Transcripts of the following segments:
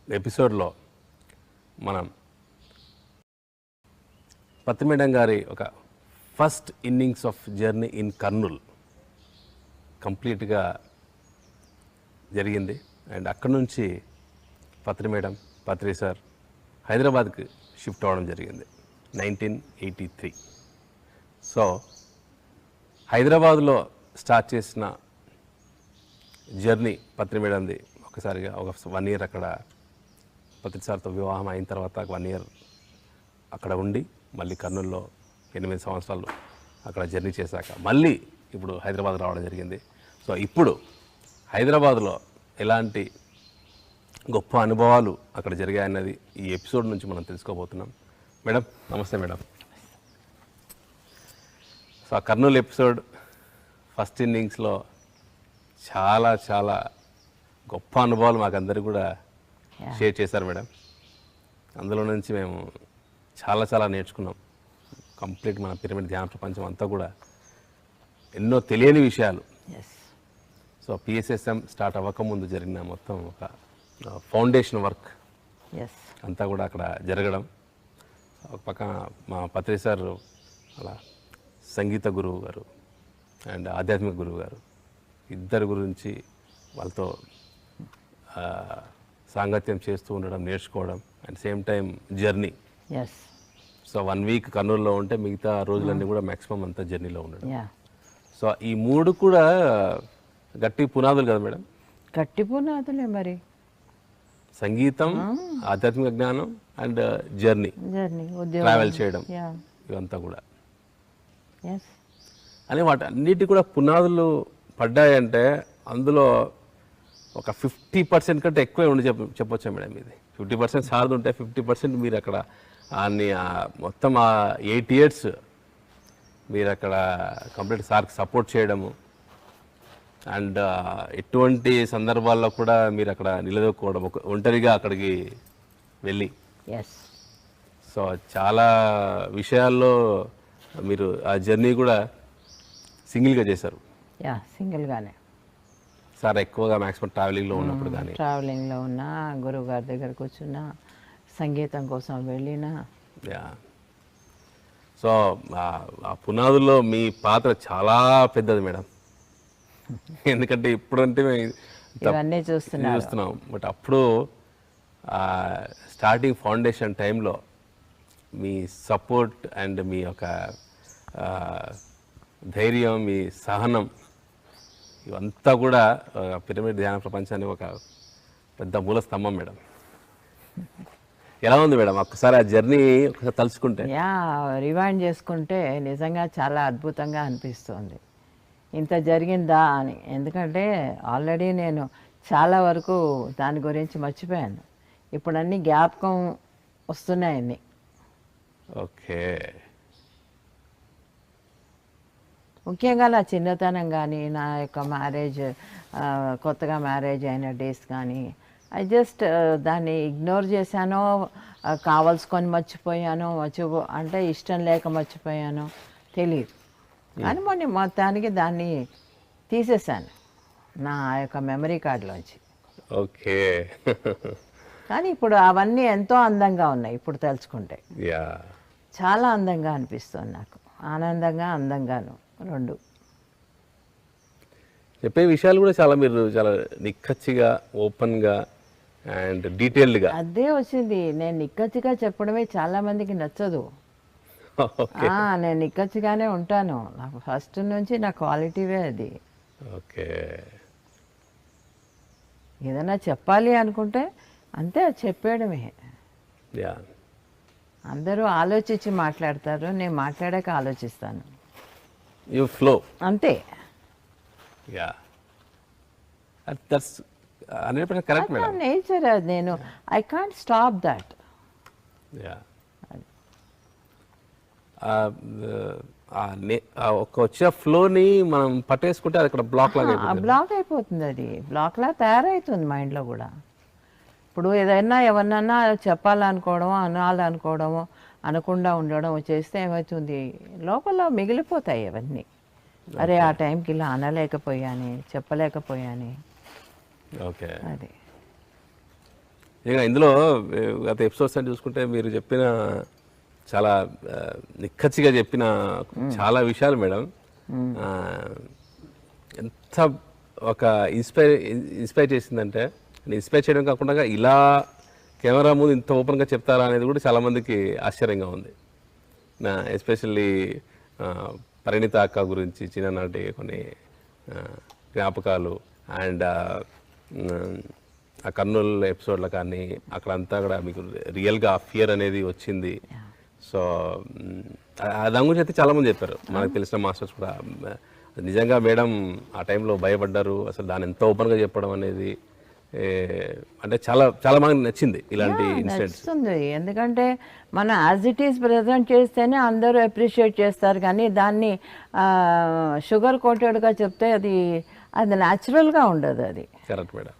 ఎపిసోడ్లో మనం పత్తి మేడం గారి ఒక first innings of journey in Kurnool కంప్లీట్గా జరిగింది. అండ్ అక్కడ నుంచి పత్రి మేడం, పత్రి సార్ హైదరాబాద్కి షిఫ్ట్ అవ్వడం జరిగింది 1983. సో హైదరాబాద్లో స్టార్ట్ చేసిన జర్నీ పత్రి మేడంది ఒకసారిగా ఒక 1 year అక్కడ పత్రి సార్తో వివాహం అయిన తర్వాత 1 year అక్కడ ఉండి మళ్ళీ కర్నూలులో 8 సంవత్సరాలు అక్కడ జర్నీ చేశాక మళ్ళీ ఇప్పుడు హైదరాబాద్ రావడం జరిగింది. సో ఇప్పుడు హైదరాబాద్లో ఎలాంటి గొప్ప అనుభవాలు అక్కడ జరిగాయన్నది ఈ ఎపిసోడ్ నుంచి మనం తెలుసుకోబోతున్నాం. మేడం నమస్తే మేడం. సో ఆ కర్నూలు ఎపిసోడ్ ఫస్ట్ ఇన్నింగ్స్లో చాలా చాలా గొప్ప అనుభవాలు మాకందరికీ కూడా షేర్ చేశారు మేడం. అందులో నుంచి మేము చాలా చాలా నేర్చుకున్నాం. కంప్లీట్ మన పిరమిడ్ ధ్యాన ప్రపంచం అంతా కూడా ఎన్నో తెలియని విషయాలు. సో పిఎస్ఎస్ఎం స్టార్ట్ అవ్వకముందు జరిగిన మొత్తం ఒక ఫౌండేషన్ వర్క్ అంతా కూడా అక్కడ జరగడం. ఒక పక్కన మా పత్రి సార్ అలా సంగీత గురువు గారు అండ్ ఆధ్యాత్మిక గురువు గారు ఇద్దరు గురించి వాళ్ళతో సాంగత్యం చేస్తూ ఉండడం, నేర్చుకోవడం and same time journey. So 1 week కర్నూలులో ఉంటే మిగతా రోజులన్నీ కూడా మ్యాక్సిమం అంతా జర్నీలో ఉండడం. సో ఈ 3 కూడా గట్టి పునాదులు కదా మేడం? గట్టి పునాదులే మరి. సంగీతం, ఆధ్యాత్మిక జ్ఞానం అండ్ జర్నీ, ట్రావెల్ చేయడం ఇవంతా కూడా అని వాటి అన్నిటి కూడా పునాదులు పడ్డాయంటే అందులో ఒక 50% కంటే ఎక్కువే ఉండి చెప్పొచ్చా మేడం? ఇది 50% సార్లు ఉంటే 50% మీరు అక్కడ అన్ని మొత్తం 8 years మీరు అక్కడ కంప్లీట్ సార్కి సపోర్ట్ చేయడము అండ్ ఎటువంటి సందర్భాల్లో కూడా మీరు అక్కడ నిలదొక్కుకోవడం, ఒంటరిగా అక్కడికి వెళ్ళి. సో చాలా విషయాల్లో మీరు ఆ జర్నీ కూడా సింగిల్గా చేశారు. సింగిల్గానే. సార్ ఎక్కువగా మ్యాక్సిమం ట్రావెలింగ్లో ఉన్నప్పుడు కానీ ట్రావెలింగ్లో ఉన్నా, గురువు గారి దగ్గరకు వచ్చినా, సంగీతం కోసం వెళ్ళినా. సో ఆ పునాదుల్లో మీ పాత్ర చాలా పెద్దది మేడం. ఎందుకంటే ఇప్పుడంటే ఇవన్నీ చూస్తున్నాం, బట్ అప్పుడు స్టార్టింగ్ ఫౌండేషన్ టైంలో మీ సపోర్ట్ అండ్ మీ యొక్క ధైర్యం, మీ సహనం ఇవంతా కూడా పిరమిడ్ ధ్యాన ప్రపంచానికి ఒక పెద్ద మూల స్తంభం మేడం. ఎలా ఉంది మేడం ఒక్కసారి ఆ జర్నీ ఒకసారి తలుచుకుంటే? రివైండ్ చేసుకుంటే నిజంగా చాలా అద్భుతంగా అనిపిస్తుంది. ఇంత జరిగిందా అని. ఎందుకంటే ఆల్రెడీ నేను చాలా వరకు దాని గురించి మర్చిపోయాను. ఇప్పుడు అన్నీ జ్ఞాపకం వస్తున్నాయి అన్నీ. ఓకే. ముఖ్యంగా నా చిన్నతనం కానీ, నా యొక్క మ్యారేజ్, కొత్తగా మ్యారేజ్ అయిన డేస్ కానీ జస్ట్ దాన్ని ఇగ్నోర్ చేశానో, కావలసుకొని మర్చిపోయానో, అంటే ఇష్టం లేక మర్చిపోయానో తెలియదు. కానీ మొత్తానికి దాన్ని తీసేశాను నా యొక్క మెమరీ కార్డులోంచి. ఓకే. కానీ ఇప్పుడు అవన్నీ ఎంతో అందంగా ఉన్నాయి. ఇప్పుడు తలుచుకుంటే చాలా అందంగా అనిపిస్తుంది నాకు. ఆనందంగా, అందంగాను రెండు. చెప్పే విషయాలు కూడా చాలా మీరు చాలా నిక్కచ్చిగా, ఓపెన్గా అండ్ డీటెయిల్డ్గా. అదే వచ్చింది. నేను నిక్కచ్చిగా చెప్పడమే చాలా మందికి నచ్చదు. నేను నిక్కచ్చిగానే ఉంటాను. నాకు ఫస్ట్ నుంచి నా క్వాలిటీవే అది. ఓకే. ఏదైనా చెప్పాలి అనుకుంటే అంతే, చెప్పేయడమే. అందరూ ఆలోచించి మాట్లాడతారు, నేను మాట్లాడాక ఆలోచిస్తాను. యూ ఫ్లో అంతే. Correct madam. నేచర్ అది. నేను ఐ కాంట్ స్టాప్ దట్. ఒక వచ్చే ఫ్లోని మనం పట్టేసుకుంటే అది అక్కడ బ్లాక్ అయిపోతుంది. అది బ్లాక్ లా తయారవుతుంది మైండ్లో కూడా. ఇప్పుడు ఏదైనా ఎవరినన్నా చెప్పాలనుకోవడమో, అనాలనుకోవడమో, అనకుండా ఉండడం చేస్తే ఏమవుతుంది, లోపల మిగిలిపోతాయి అవన్నీ. అరే ఆ టైంకి ఇలా అనలేకపోయాని, చెప్పలేకపోయాని. ఓకే. అది ఇంకా ఇందులో గత ఎపిసోడ్స్ అని చూసుకుంటే మీరు చెప్పిన చాలా నిక్కచ్చిగా చెప్పిన చాలా విషయాలు మేడం ఎంత ఒక ఇన్స్పైర్ చేసిందంటే ఇన్స్పైర్ చేయడం కాకుండా ఇలా కెమెరా ముందు ఇంత ఓపెన్గా చెప్తారా అనేది కూడా చాలామందికి ఆశ్చర్యంగా ఉంది. ఎస్పెషల్లీ పరిణిత అక్క గురించి చిన్ననాటి కొన్ని జ్ఞాపకాలు అండ్ ఆ కర్నూలు ఎపిసోడ్లో కానీ అక్కడంతా కూడా మీకు రియల్గా ఫియర్ అనేది వచ్చింది. సో దాని గురించి అయితే చాలామంది చెప్పారు, మనకు తెలిసిన మాస్టర్స్ కూడా. నిజంగా మేడం ఆ టైంలో భయపడ్డారు, అసలు దాన్ని ఎంత ఓపెన్గా చెప్పడం అనేది అంటే చాలా చాలా మనకు నచ్చింది ఇలాంటి ఇన్సిడెంట్స్. నచ్చుతుంది, ఎందుకంటే మనం యాజ్ ఇట్ ఈస్ ప్రజెంట్ చేస్తేనే అందరూ అప్రిషియేట్ చేస్తారు, కానీ దాన్ని షుగర్ కోటెడ్గా చెప్తే అది న్యాచురల్గా ఉండదు. అది కరెక్ట్ మేడం.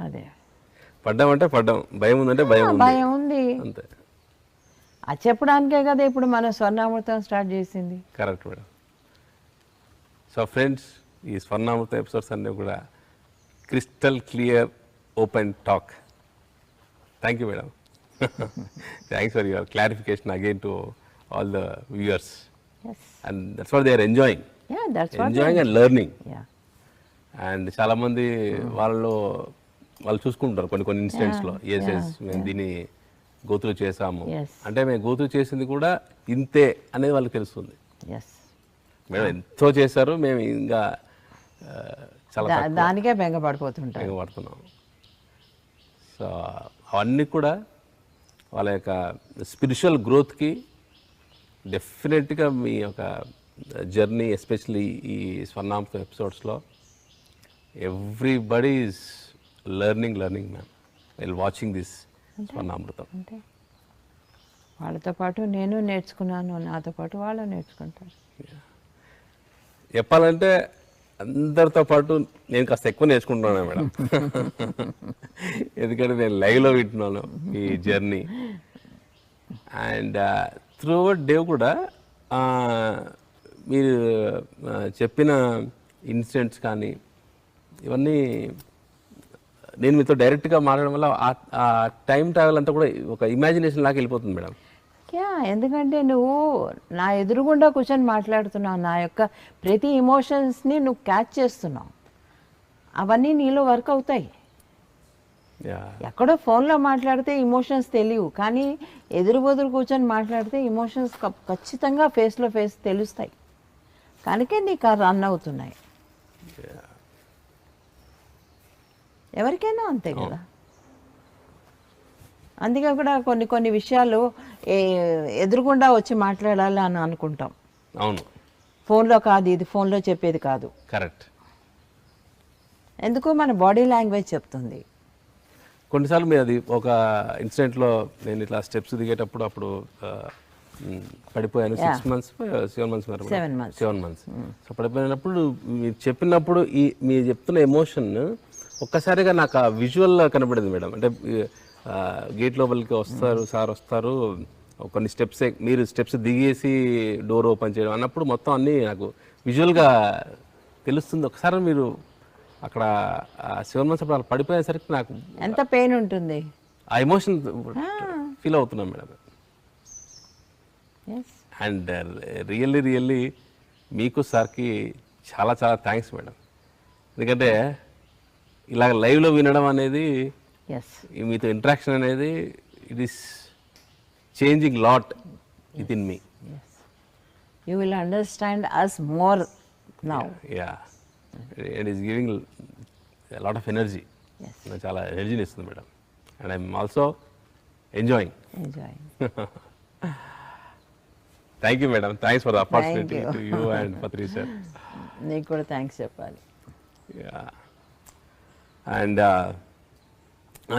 అదే పడ్డామంటే పడ్డాం, భయం ఉందంటే భయం ఉంది అంతే. అది చెప్పడానికే కదా ఇప్పుడు మన స్వర్ణామృతం స్టార్ట్ చేసింది. Correct madam. సో ఫ్రెండ్స్, ఈ స్వర్ణామృతం ఎపిసోడ్స్ అన్నీ కూడా crystal clear open talk. Thank you madam. Thanks for your clarification again to all the viewers. And that's what they are enjoying and learning. And చాలామంది వాళ్ళు చూసుకుంటారు కొన్ని ఇన్సిడెంట్స్లో, yes మేము దీన్ని గోతులు చేసాము అంటే మేము గోతులు చేసింది కూడా ఇంతే అనేది వాళ్ళకి తెలుస్తుంది. మేడం ఎంతో చేశారు, మేము ఇంకా చాలా దానికే బెంగపడుతున్నాం. సో అవన్నీ కూడా వాళ్ళ యొక్క స్పిరిచువల్ గ్రోత్కి డెఫినెట్గా మీ యొక్క జర్నీ, ఎస్పెషలీ ఈ స్వర్ణామృతం ఎపిసోడ్స్లో everybody is learning ma'am while watching this Swarnamrutham. అంటే వాళ్ళతో పాటు నేను నేర్చుకున్నాను, నాతో పాటు వాళ్ళు నేర్చుకుంటారు. చెప్పాలంటే అందరితో పాటు నేను కాస్త ఎక్కువ నేర్చుకుంటున్నాను మేడం. ఎందుకంటే నేను లైవ్లో వింటున్నాను ఈ journey. And through out day కూడా మీరు చెప్పిన ఇన్సిడెంట్స్ కానీ ఇవన్నీ నేను మీతో డైరెక్ట్గా మాట్లాడడం వల్ల ఆ టైం ట్రావెల్ అంతా కూడా ఒక ఇమాజినేషన్ లాగా వెళ్ళిపోతుంది మేడం. ఎందుకంటే నువ్వు నా ఎదురుగుండా కూర్చొని మాట్లాడుతున్నావు, నా యొక్క ప్రతి ఎమోషన్స్ని నువ్వు క్యాచ్ చేస్తున్నావు, అవన్నీ నీలో వర్క్ అవుతాయి. ఎక్కడో ఫోన్లో మాట్లాడితే ఎమోషన్స్ తెలియవు, కానీ ఎదురు కూర్చొని మాట్లాడితే ఎమోషన్స్ ఖచ్చితంగా ఫేస్లో ఫేస్ తెలుస్తాయి, కనుకే నీకు రన్ అవుతున్నాయి. ఎవరికైనా అంతే కదా. అందుకే కూడా కొన్ని విషయాలు ఎదురుగుండా వచ్చి మాట్లాడాలి అని అనుకుంటాం. అవును, ఫోన్లో కాదు, ఇది ఫోన్లో చెప్పేది కాదు. కరెక్ట్. ఎందుకు మన బాడీ లాంగ్వేజ్ చెప్తుంది. కొన్నిసార్లు మీరు అది ఒక ఇన్సిడెంట్లో నేను ఇట్లా స్టెప్స్ దిగేటప్పుడు అప్పుడు పడిపోయాను. 7 months 7 months. సో పడిపోయినప్పుడు మీరు చెప్పినప్పుడు మీరు చెప్తున్న ఎమోషన్ ఒక్కసారిగా నాకు ఆ విజువల్ కనబడింది మేడం. అంటే గేట్ లోపలికి వస్తారు, సార్ వస్తారు, కొన్ని మీరు స్టెప్స్ దిగేసి డోర్ ఓపెన్ చేయడం అన్నప్పుడు మొత్తం అన్నీ నాకు విజువల్గా తెలుస్తుంది. ఒకసారి మీరు అక్కడ 7 months అప్పుడు అలా పడిపోయేసరికి నాకు ఎంత పెయిన్ ఉంటుంది, ఆ ఎమోషన్ ఫీల్ అవుతున్నాను మేడం. అండ్ రియల్లీ మీకు సార్కి చాలా చాలా థ్యాంక్స్ మేడం. ఎందుకంటే ఇలాగ లైవ్లో వినడం అనేది, మీతో ఇంటరాక్షన్ అనేది, it is changing lot with in me. You will understand us more now. It is giving lot of energy. చాలా ఎనర్జీని ఇస్తుంది madam. And I'm also enjoying. Thank you madam. Thanks for the opportunity to you and Patri sir. నీకు కూడా thanks చెప్పాలి. And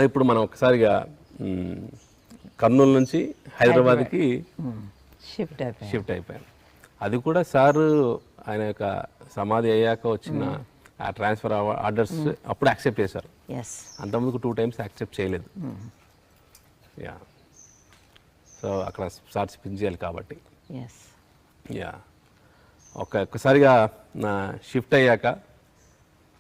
ఇప్పుడు మనం ఒకసారిగా కర్నూలు నుంచి హైదరాబాద్కి షిఫ్ట్ అయిపోయాం. అది కూడా సారు ఆయన యొక్క సమాధి అయ్యాక వచ్చిన ఆ ట్రాన్స్ఫర్ ఆర్డర్స్ అప్పుడు యాక్సెప్ట్ చేశారు. అంతకుముందుకు 2 times యాక్సెప్ట్ చేయలేదు. సో అక్కడ సార్ చేయాలి కాబట్టి ఒక్కసారిగా నా షిఫ్ట్ అయ్యాక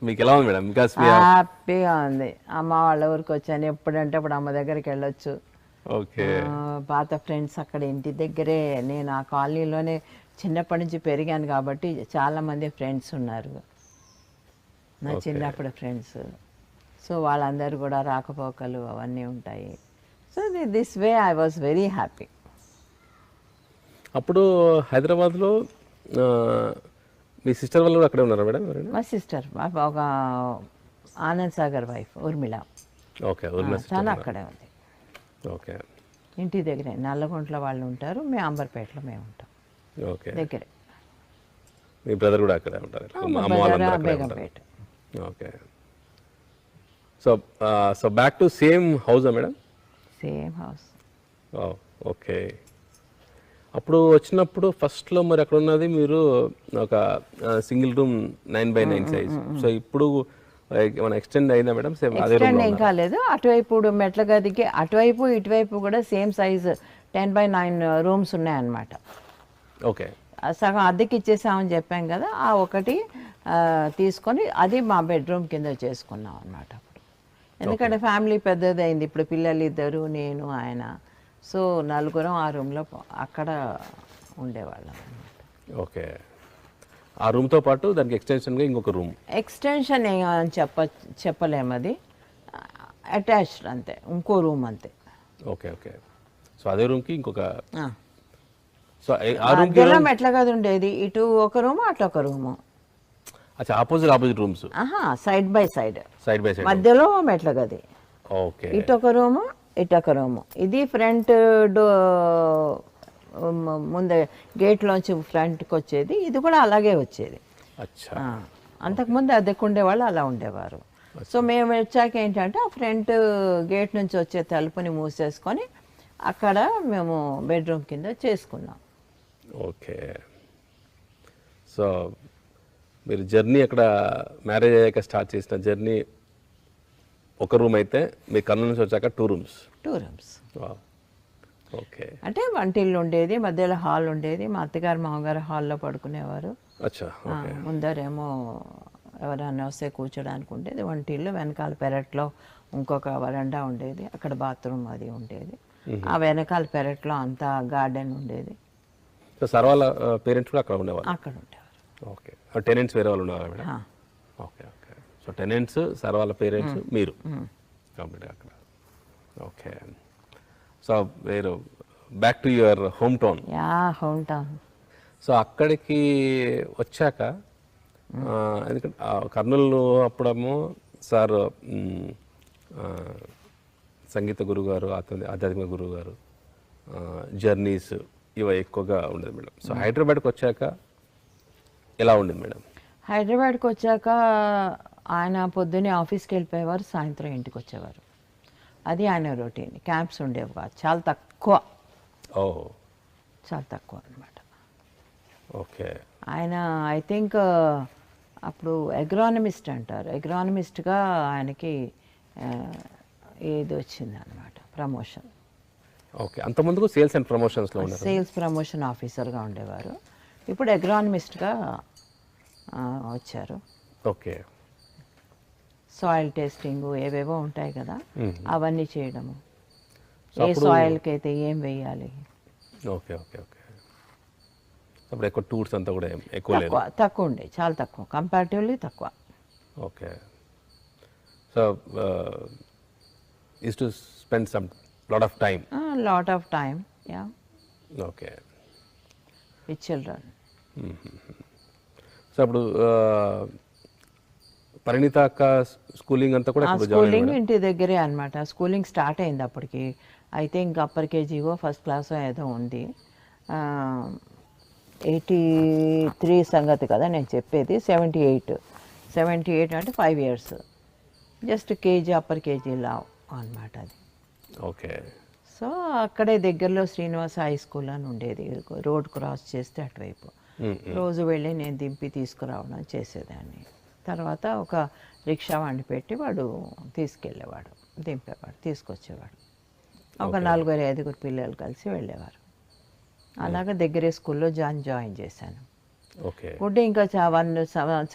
మీకు ఎలా ఉంది మేడం? బికాస్ హ్యాపీగా ఉంది. అమ్మ వాళ్ళ ఊరికి వచ్చాను, ఎప్పుడంటే అప్పుడు అమ్మ దగ్గరికి వెళ్ళొచ్చు. ఓకే. పాత ఫ్రెండ్స్ అక్కడ ఇంటి దగ్గరే, నేను ఆ కాలనీలోనే చిన్నప్పటి నుంచి పెరిగాను కాబట్టి చాలామంది ఫ్రెండ్స్ ఉన్నారు నా చిన్నప్పుడు ఫ్రెండ్స్. సో వాళ్ళందరూ కూడా రాకపోకలు అవన్నీ ఉంటాయి. So this way I was very happy. అప్పుడు హైదరాబాద్లో మీ సిస్టర్ వాళ్ళు కూడా అక్కడే ఉన్నారా మేడం? మా సిస్టర్ ఒక ఆనంద్ సాగర్ వైఫ్ ఊర్మిళ, ఓకే. ఊర్మిళ తను sister. అక్కడే ఉంది. ఓకే. ఇంటి దగ్గరే నల్లగుంట్ల వాళ్ళు ఉంటారు, మేము అంబర్పేటలో మేము ఉంటాం ఓకే. దగ్గరే. మీ బ్రదర్ కూడా అక్కడే ఉంటారు? మా అమ్మ వాళ్ళందరూ brother అక్కడే ఉంటారు? Begumpet. Okay. So back to same హౌసా మేడం? Same house. ఓకే. అప్పుడు వచ్చినప్పుడు ఫస్ట్లో మరి అక్కడ ఉన్నది మీరు ఒక single room 9x9 size. So ఇప్పుడు ఏమైనా ఎక్స్టెండ్ అయిందా మేడం? సేమ్ అదే ఎక్స్టెండ్ రూమ్ ఏం కాలేదు. అటువైపు ఇప్పుడు మెట్ల గదికి అటువైపు ఇటువైపు కూడా సేమ్ సైజ్ 10x9 రూమ్స్ ఉన్నాయన్నమాట. ఓకే. సగం అద్దెకి ఇచ్చేసామని చెప్పాం కదా, ఆ ఒకటి తీసుకొని అది మా బెడ్రూమ్ కింద చేసుకున్నాం అన్నమాట అప్పుడు. ఎందుకంటే ఫ్యామిలీ పెద్దదైంది, ఇప్పుడు పిల్లలు ఇద్దరు, నేను, ఆయన. సో నలుగురం ఆ రూమ్లో అక్కడ ఉండేవాళ్ళం అన్నమాట. ఓకే. ఆ రూమ్తో పాటు దానికి ఎక్స్టెన్షన్గా ఇంకొక రూమ్? ఎక్స్టెన్షన్ అని చెప్పలేము, అది అటాచ్డ్ అంతే, ఇంకో రూమ్ అంతే. ఓకే. ఓకే. సో అదే రూమ్కి ఇంకొక, ఆ. సో ఆ రూమ్కి మధ్యలో మెట్ల గది ఉండేది, ఇటు ఒక రూము అటు ఒక రూము. అచ్చా, opposite rooms? Side by side, side by side. మధ్యలో మెట్ల గది, ఓకే. ఇటు ఒక రూము ఇటు ఒక రూము. ఇది ఫ్రంట్ డో ముందే గేట్లోంచి ఫ్రంట్కి వచ్చేది, ఇది కూడా అలాగే వచ్చేది. అచ్చా. అంతకుముందు అద్దెకుండే వాళ్ళు అలా ఉండేవారు. సో మేము వచ్చాక ఏంటంటే ఆ ఫ్రంట్ గేట్ నుంచి వచ్చే తలుపుని మూసేసుకొని అక్కడ మేము బెడ్రూమ్ కింద చేసుకున్నాం. ఓకే. సో మీరు జర్నీ అక్కడ మ్యారేజ్ అయ్యాక స్టార్ట్ చేసిన జర్నీ ఒక రూమ్ అయితే, మీ కర్నూలు నుంచి వచ్చాక 2 రూమ్స్? 2 రూమ్స్. ఓకే. అంటే వంటిల్లు ఉండేది, మధ్యలో హాల్ ఉండేది. మా అత్తగారు మామగారు హాల్లో పడుకునేవారు. అచ్చా. ఓకే. ముందరేమో ఎవరైనా వస్తే కూర్చోడానికి ఉండేది వంటిల్లు, వెనకాల పెరట్లో ఇంకొక వరండా ఉండేది, అక్కడ బాత్రూమ్ అది ఉండేది. ఆ వెనకాల పెరట్లో అంతా గార్డెన్ ఉండేది. సో సార్ వాళ్ళ పేరెంట్స్ కూడా అక్కడ ఉండేవారు? అక్కడ ఉండేవారు. ఓకే. టెనెంట్స్ వేరే వాళ్ళు ఉండేవారా madam? Okay. Okay. So tenants, sir వాళ్ళ పేరెంట్స్, మీరు కంప్లీట్గా అక్కడ. ఓకే. సో మీరు back to your home town? Home town. So అక్కడికి వచ్చాక, ఎందుకంటే కర్నూలు అప్పుడేమో సార్ సంగీత గురువు గారు, ఆధ్యాత్మిక గురువు గారు, జర్నీస్ ఇవి ఎక్కువగా ఉండేది మేడం. సో హైదరాబాద్కి వచ్చాక ఎలా ఉండేది మేడం? హైదరాబాద్కి వచ్చాక ఆయన పొద్దున్నే ఆఫీస్కి వెళ్ళిపోయేవారు, సాయంత్రం ఇంటికి వచ్చేవారు. అది ఆయన రొటీన్. క్యాంప్స్ ఉండేవి కాదు, చాలా తక్కువ. చాలా తక్కువ అనమాట. ఓకే. ఆయన ఐ థింక్ అప్పుడు ఎగ్రానమిస్ట్ అంటారు, ఎగ్రానమిస్ట్గా ఆయనకి ఇది వచ్చింది అనమాట, ప్రమోషన్. ఓకే. అంతకుముందుకు సేల్స్ అండ్ ప్రమోషన్స్లో ఉన్నారు? సేల్స్ ప్రమోషన్ ఆఫీసర్గా ఉండేవారు, ఇప్పుడు ఎగ్రానమిస్ట్గా వచ్చారు. ఓకే. సాయిల్ టెస్టింగ్ ఏవేవో ఉంటాయి కదా, అవన్నీ చేయడము, ఏ సాయిల్కి అయితే ఏం వేయాలి. ఓకే. ఓకే. ఓకే. అప్పుడు ఎక్కువ టూర్స్ అంతా కూడా ఎక్కువ లేదు? తక్కువ ఉండే, చాలా తక్కువ, కంపారిటివ్లీ తక్కువ. Okay. So use to spend some lot of time? Lot of time, yeah. Okay. With children. So అప్పుడు పరిణిత అక్క స్కూలింగ్ అంతా కూడా స్కూలింగ్ ఇంటి దగ్గరే అనమాట. స్కూలింగ్ స్టార్ట్ అయింది అప్పటికి, అయితే ఇంకా అప్పర్ కేజీవో ఫస్ట్ క్లాసో ఏదో ఉంది. 83 సంగతి కదా నేను చెప్పేది, 78 అంటే 5 years. Just KG upper KG లావ్ అనమాట అది. ఓకే. సో అక్కడే దగ్గరలో శ్రీనివాస హై స్కూల్ అని ఉండేది, రోడ్ క్రాస్ చేస్తే అటువైపు. రోజు వెళ్ళి నేను దింపి తీసుకురావడం చేసేదాన్ని. తర్వాత ఒక రిక్షా వాడిని పెట్టి వాడు తీసుకెళ్ళేవాడు, దింపేవాడు, తీసుకొచ్చేవాడు. ఒక 4-5 పిల్లలు కలిసి వెళ్ళేవారు. అలాగా దగ్గరే స్కూల్లో జాయిన్ చేశాను. ఓకే. ఫుడ్ ఇంకా 1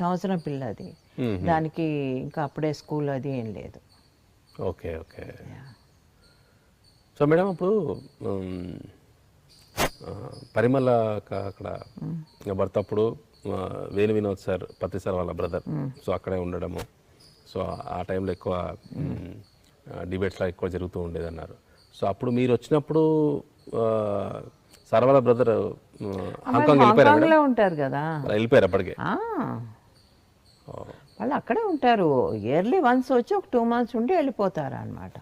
సంవత్సరం పిల్లది, దానికి ఇంకా అప్పుడే స్కూల్ అది ఏం లేదు. Okay okay. సో మేడం ఇప్పుడు పరిమళ అక్కడ భర్త అప్పుడు వేణు వినోద్ సార్ పత్రి సార్ వాళ్ళ బ్రదర్, సో అక్కడే ఉండడము, సో ఆ టైంలో ఎక్కువ డిబేట్స్లో ఎక్కువ జరుగుతూ ఉండేది అన్నారు. సో అప్పుడు మీరు వచ్చినప్పుడు సార్ వాళ్ళ బ్రదర్ హాంకాంగ్ వెళ్ళిపోయారా హాంకాంగ్లో ఉంటారు కదా, వెళ్ళిపోయారు అప్పటికే? వాళ్ళు అక్కడే ఉంటారు. ఇయర్లీ వన్స్ వచ్చి ఒక 2 months ఉండి వెళ్ళిపోతారు అనమాట.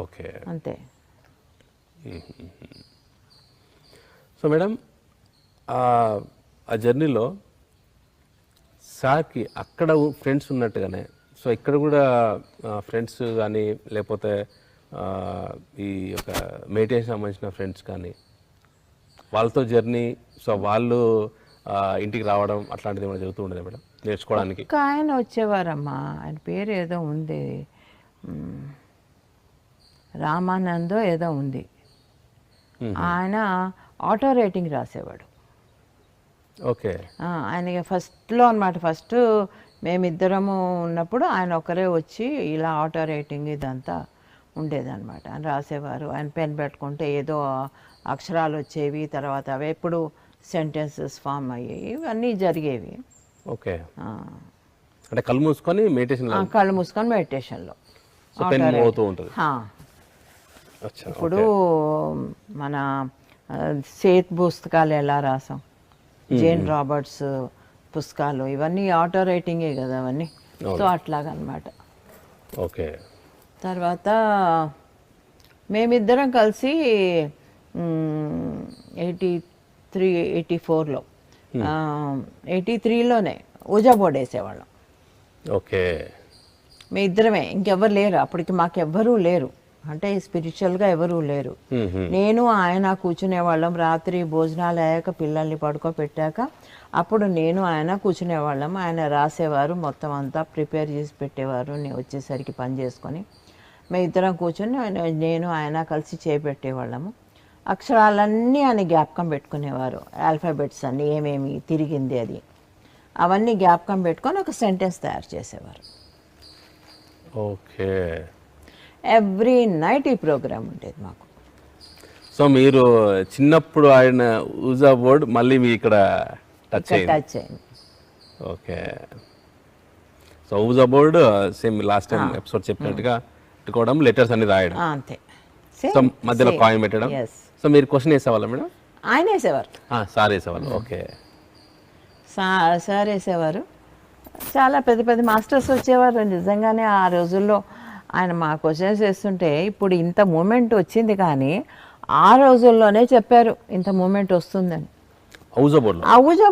ఓకే అంతే. సో మేడం ఆ జర్నీలో సార్కి అక్కడ ఫ్రెండ్స్ ఉన్నట్టుగానే సో ఇక్కడ కూడా ఫ్రెండ్స్ కానీ లేకపోతే ఈ యొక్క మెడిటేషన్ సంబంధించిన ఫ్రెండ్స్ కానీ వాళ్ళతో జర్నీ, సో వాళ్ళు ఇంటికి రావడం అట్లాంటిది ఏమైనా జరుగుతూ ఉండేది మేడం నేర్చుకోవడానికి? ఒక ఆయన వచ్చేవారమ్మా, ఆయన పేరు ఏదో ఉంది, రామానందో ఏదో ఉంది. ఆయన ఆటో రేటింగ్ రాసేవాడు. ఓకే. ఆయన ఫస్ట్లో అనమాట, ఫస్ట్ మేమిద్దరము ఉన్నప్పుడు ఆయన ఒకరే వచ్చి ఇలా ఆటో రేటింగ్ ఇదంతా ఉండేదన్నమాట. ఆయన రాసేవారు. ఆయన పెన్ పెట్టుకుంటే ఏదో అక్షరాలు వచ్చేవి, తర్వాత అవి ఎప్పుడు సెంటెన్సెస్ ఫామ్ అయ్యేవి, ఇవన్నీ జరిగేవి. ఓకే. అంటే కళ్ళు మూసుకొని మెడిటేషన్, కళ్ళు మూసుకొని మెడిటేషన్లో ఉంటుంది. ఇప్పుడు మన సేత్ పుస్తకాలు ఎలా రాసాం, జేన్ రాబర్ట్స్ పుస్తకాలు, ఇవన్నీ ఆటో రైటింగే కదా అవన్నీ. సో అట్లాగనమాట. ఓకే. తర్వాత మేమిద్దరం కలిసి 84లో 83లోనే ఊజా బోర్డ్ వేసేవాళ్ళం. ఓకే. మీ ఇద్దరమే, ఇంకెవ్వరు లేరు అప్పటికి, మాకెవ్వరూ లేరు, అంటే స్పిరిచువల్గా ఎవరూ లేరు. నేను ఆయన కూర్చునేవాళ్ళం. రాత్రి భోజనాలు అయ్యాక పిల్లల్ని పడుకోబెట్టాక అప్పుడు నేను ఆయన కూర్చునేవాళ్ళం. ఆయన రాసేవారు, మొత్తం అంతా ప్రిపేర్ చేసి పెట్టేవారు. నేను వచ్చేసరికి పని చేసుకొని మేము ఇద్దరం కూర్చొని నేను ఆయన కలిసి చేపెట్టేవాళ్ళము. అక్షరాలన్నీ ఆయన జ్ఞాపకం పెట్టుకునేవారు, ఆల్ఫాబెట్స్ అన్నీ ఏమేమి తిరిగింది అది అవన్నీ జ్ఞాపకం పెట్టుకొని ఒక సెంటెన్స్ తయారు చేసేవారు. ఓకే. ఎవ్రీ నైట్ ఈ ప్రోగ్రామ్ ఉండేది మాకు. సో మీరు చిన్నప్పుడు ఆయన ఊజా బోర్డ్ మళ్ళీ మీ ఇక్కడ టచ్ అయింది. Okay. So ouija board same last time episode చెప్పినట్టుగా పెట్టుకోవడం, లెటర్స్ అన్ని రాయడం, అంతే. సో మధ్యలో కాయిన్ పెట్టడం. సో మీరు క్వశ్చన్ వేసేవాళ్ళ మేడం? ఆయన వేసేవారు, సార్ వేసేవాళ్ళు. ఓకే. సార్ వేసేవారు. చాలా పెద్ద పెద్ద మాస్టర్స్ వచ్చేవారు నిజంగానే ఆ రోజుల్లో. ఆయన మా క్వశ్చన్స్ వేస్తుంటే ఇప్పుడు ఇంత మూమెంట్ వచ్చింది, కానీ ఆ రోజుల్లోనే చెప్పారు ఇంత మూమెంట్ వస్తుందని. ఊజా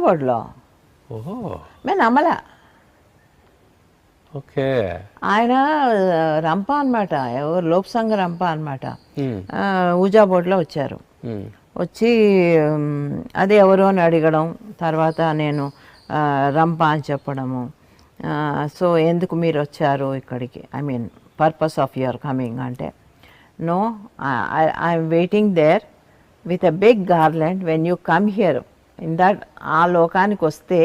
బోర్డ్లో ఓహో, మేము నమ్మలా. ఓకే. ఆయన రంప అనమాట, ఎవరు లోప్సంగ రంప అనమాట. ఊజా బోర్డ్లో వచ్చారు. వచ్చి అది ఎవరు అని అడగడం, తర్వాత నేను రంప అని చెప్పడము. సో ఎందుకు మీరు వచ్చారు ఇక్కడికి, I mean purpose of your coming అంటే, no I'm waiting there with a big garland when you come here in that. ఆ లోకానికి వస్తే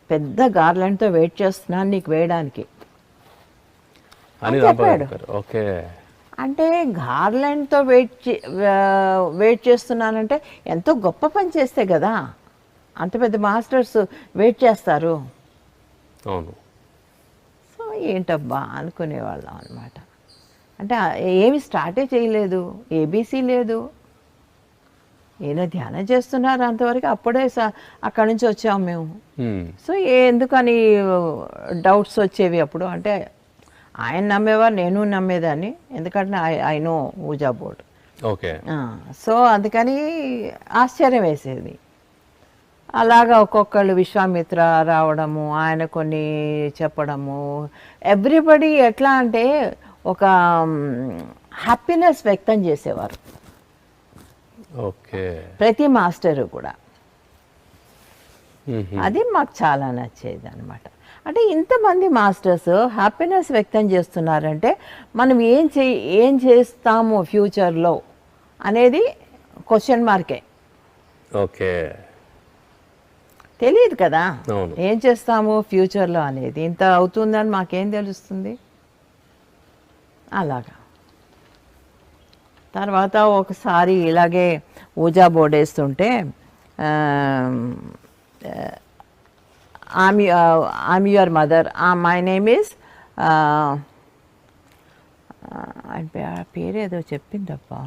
పెద్ద గార్లెండ్తో వెయిట్ చేస్తున్నాను నీకు వేయడానికి అని చెప్పాడు. ఓకే. అంటే గార్లెండ్తో వెయిట్ చేస్తున్నానంటే ఎంతో గొప్ప పని చేస్తే కదా అంత పెద్ద మాస్టర్స్ వెయిట్ చేస్తారు. అవును. సో ఏంటబ్బా అనుకునేవాళ్ళం అనమాట. అంటే ఏమి స్టార్టే చేయలేదు, ఏబీసీ లేదు, ఏదో ధ్యానం చేస్తున్నారు అంతవరకు. అప్పుడే అక్కడి నుంచి వచ్చాము మేము. సో ఎందుకని డౌట్స్ వచ్చేవి అప్పుడు. అంటే ఆయన నమ్మేవారు, నేను నమ్మేదాన్ని, ఎందుకంటే I know ouija board. Okay. So అందుకని ఆశ్చర్యం వేసేది. అలాగా ఒక్కొక్కళ్ళు విశ్వామిత్ర రావడము, ఆయన కొన్ని చెప్పడము. ఎవ్రీబడి ఎట్లా అంటే ఒక హ్యాపీనెస్ వ్యక్తం చేసేవారు. ఓకే. ప్రతి మాస్టరు కూడా అది మాకు చాలా నచ్చేది అనమాట. అంటే ఇంతమంది మాస్టర్స్ హ్యాపీనెస్ వ్యక్తం చేస్తున్నారంటే మనం ఏం చేస్తాము ఫ్యూచర్లో అనేది క్వశ్చన్ మార్కే. ఓకే. తెలియదు కదా అవును. ఏం చేస్తాము ఫ్యూచర్లో అనేది. ఇంత అవుతుందని మాకేం తెలుస్తుంది. అలాగా తర్వాత ఒకసారి ఇలాగే ఊజా బోర్డ్ వేస్తుంటే I'm your mother, my name is పేరు ఏదో చెప్పిందప్పా,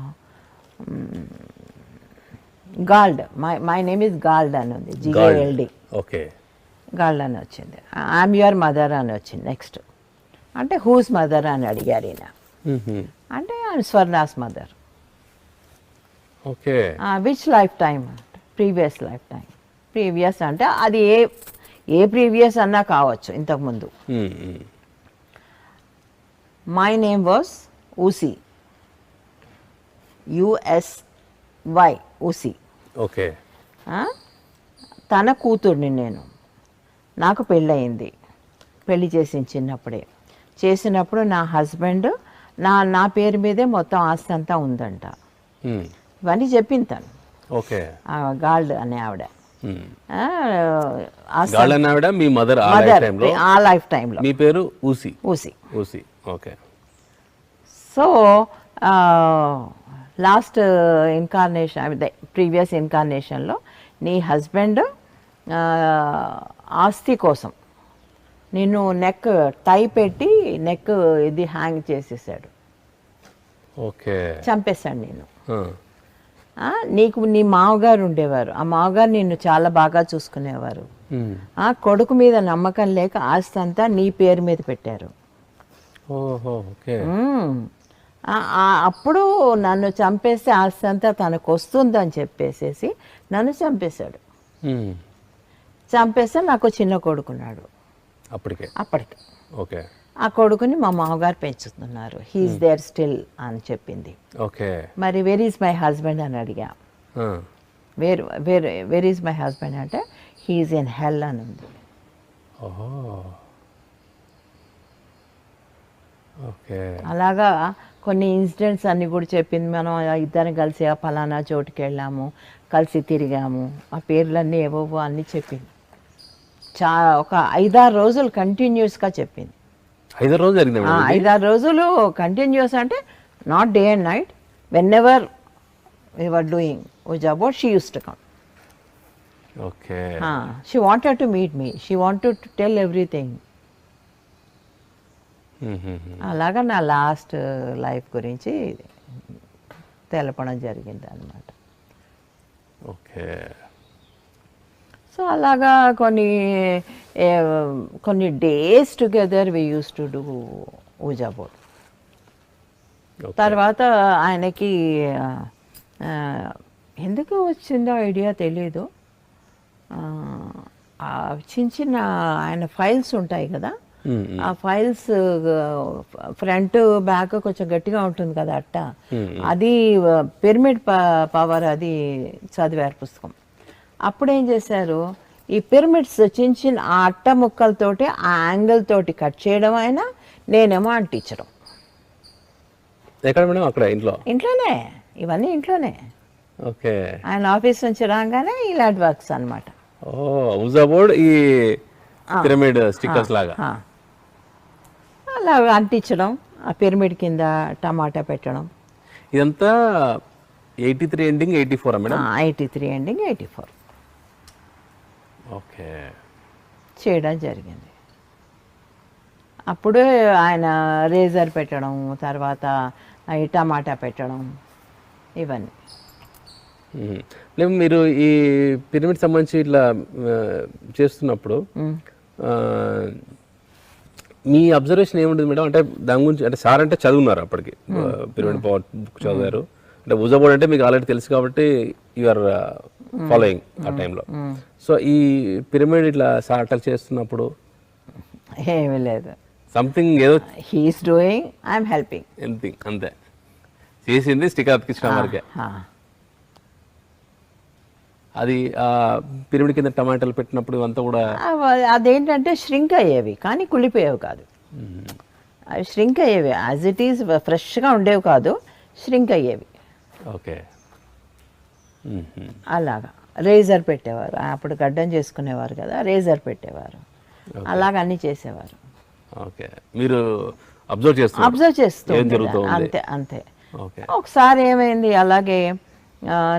గాల్డ్, మై నేమ్ ఈజ్ గాల్డ్ అని ఉంది, జిఏఎల్డి, ఓకే, గాల్డ్ అని వచ్చింది. ఐమ్ యువర్ మదర్ అని వచ్చింది. నెక్స్ట్ అంటే హూస్ మదర్ అని అడిగారు ఈయన. అంటే I'm Swarna's mother. Okay, which life time అంటే ప్రీవియస్ లైఫ్ టైం. ప్రీవియస్ అంటే అది ఏ ప్రీవియస్ అన్నా కావచ్చు ఇంతకుముందు. My name was Usy, USY, Usy. Okay, తన కూతుర్ని నేను. నాకు పెళ్ళయింది, పెళ్లి చేసింది చిన్నప్పుడే. చేసినప్పుడు నా హస్బెండ్ నా పేరు మీదే మొత్తం ఆస్తి అంతా ఉందంట. ఇవన్నీ చెప్పింది తను. ఓకే, గాల్డ్ అనే ఆవిడ. గాల్డ్ అనే ఆవిడ మీ మదర్ ఆ లైఫ్ టైంలో. మీ పేరు ఊసి. ఊసి. ఊసి, ఓకే. సో లాస్ట్ ఇన్కార్నేషన్, అదే ప్రీవియస్ ఇన్కార్నేషన్లో నీ హస్బెండ్ ఆస్తి కోసం నిన్ను నెక్ టై పెట్టి నెక్ ఇది హ్యాంగ్ చేసేసాడు. ఓకే, చంపేశాడు నేను. నీకు నీ మామగారు ఉండేవారు, ఆ మామగారు నిన్ను చాలా బాగా చూసుకునేవారు. కొడుకు మీద నమ్మకం లేక ఆస్తి అంతా నీ పేరు మీద పెట్టారు. అప్పుడు నన్ను చంపేస్తే ఆస్తి అంతా తనకు వస్తుందని చెప్పేసేసి నన్ను చంపేశాడు. చంపేస్తే నాకు చిన్న కొడుకున్నాడు అప్పటికి. ఓకే, ఆ కొడుకుని మా మామగారు పెంచుతున్నారు. హీఈస్ దేర్ స్టిల్ అని చెప్పింది. ఓకే, మరి వేర్ ఈజ్ మై హస్బెండ్ అని అడిగా. వేర్ ఈజ్ మై హస్బెండ్ అంటే హీఈస్ ఇన్ హెల్ అని ఉంది. అలాగా కొన్ని ఇన్సిడెంట్స్ అన్నీ కూడా చెప్పింది. మనం ఇద్దరం కలిసి ఆ ఫలానా చోటుకి వెళ్ళాము, కలిసి తిరిగాము, ఆ పేర్లన్నీ ఏవోవో అన్నీ చెప్పింది. ఒక 5-6 రోజులు కంటిన్యూస్గా చెప్పింది. 5 రోజులు జరిగింది. 5-6 రోజులు కంటిన్యూస్ అంటే not day and night. When ever we were doing Ouija board, she used to come. Okay. She wanted to meet me. She wanted to tell everything. అలాగా నా లాస్ట్ లైఫ్ గురించి తెలపడం జరిగింది అన్నమాట. ఓకే. సో అలాగా కొన్ని days together we used to do ouija board. తర్వాత ఆయనకి ఎందుకు వచ్చిందో ఐడియా తెలీదు. చిన్న ఆయన ఫైల్స్ ఉంటాయి కదా, ఆ ఫైల్స్ ఫ్రంట్ బ్యాక్ కొంచెం గట్టిగా ఉంటుంది కదా అట్ట, అది పిరమిడ్ పవర్ అది చదివారు పుస్తకం. అప్పుడు ఏం చేశారు, ఈ పిరమిడ్స్ చిన్న చిన్న ఆ అట్ట ముక్కలతోటి ఆ యాంగిల్ తోటి కట్ చేయడం, అయినా నేనేమో అంటించడం. ఎక్కడ మేడం? అక్కడ ఇంట్లోనే, ఇవన్నీ ఇంట్లోనే. ఓకే. ఆయన ఆఫీస్ నుంచి రాగానే ఇలాంటి వర్క్స్ అన్నమాట. ఊజా బోర్డ్ ఈ పిరమిడ్ స్టిక్కర్స్ లాగా అలా అంటించడం, ఆ పిరమిడ్ కింద టమాటా పెట్టడం. ఇదంతా 83 ఎండింగ్ 84 మేడం? 83 ఎండింగ్ 84. ఓకే. చేయడం జరిగింది. అప్పుడు ఆయన రేజర్ పెట్టడం, తర్వాత టమాటా పెట్టడం, ఇవన్నీ. మీరు ఈ పిరమిడ్ సంబంధించి ఇట్లా చేస్తున్నప్పుడు మీ అబ్జర్వేషన్ ఏముంటుంది మేడం? అంటే దాని గురించి, అంటే సార్ అంటే చదువున్నారు అప్పటికి, పిరమిడ్ పవర్ బుక్ చదివారు, అంటే ఊజా బోర్డ్ అంటే మీకు ఆల్రెడీ తెలుసు కాబట్టి యూఆర్ ఫాలోయింగ్ ఆ టైంలో. సో ఈ పిరమిడ్ ఇట్లా సార్ అట్లా చేస్తున్నప్పుడు ఏమీ లేదు, సంథింగ్ ఏదో he is doing, I'm helping, anything, అంతే. చేసింది స్టిక్కర్ అతికించడం వరకే. అది పిరమిడ్ కింద టమాటాలు పెట్టినప్పుడు అంతా కూడా అదేంటంటే ష్రింక్ అయ్యేవి, కానీ కుళ్ళిపోయేవి కాదు. అవి ష్రింక్ అయ్యేవి, యాజ్ ఇట్ ఈస్ ఫ్రెష్గా ఉండేవి కాదు, ష్రింక్ అయ్యేవి. ఓకే. అలాగా రేజర్ పెట్టేవారు, అప్పుడు గడ్డం చేసుకునేవారు కదా, రేజర్ పెట్టేవారు, అలాగ అన్నీ చేసేవారు. ఓకే, మీరు అబ్జర్వ్ చేస్తున్నారు అబ్జర్వ్ చేస్తూ ఏం ఉండేదాన్ని. జరుగుతోంది. అంతే అంతే. ఓకే. ఒకసారి ఏమైంది, అలాగే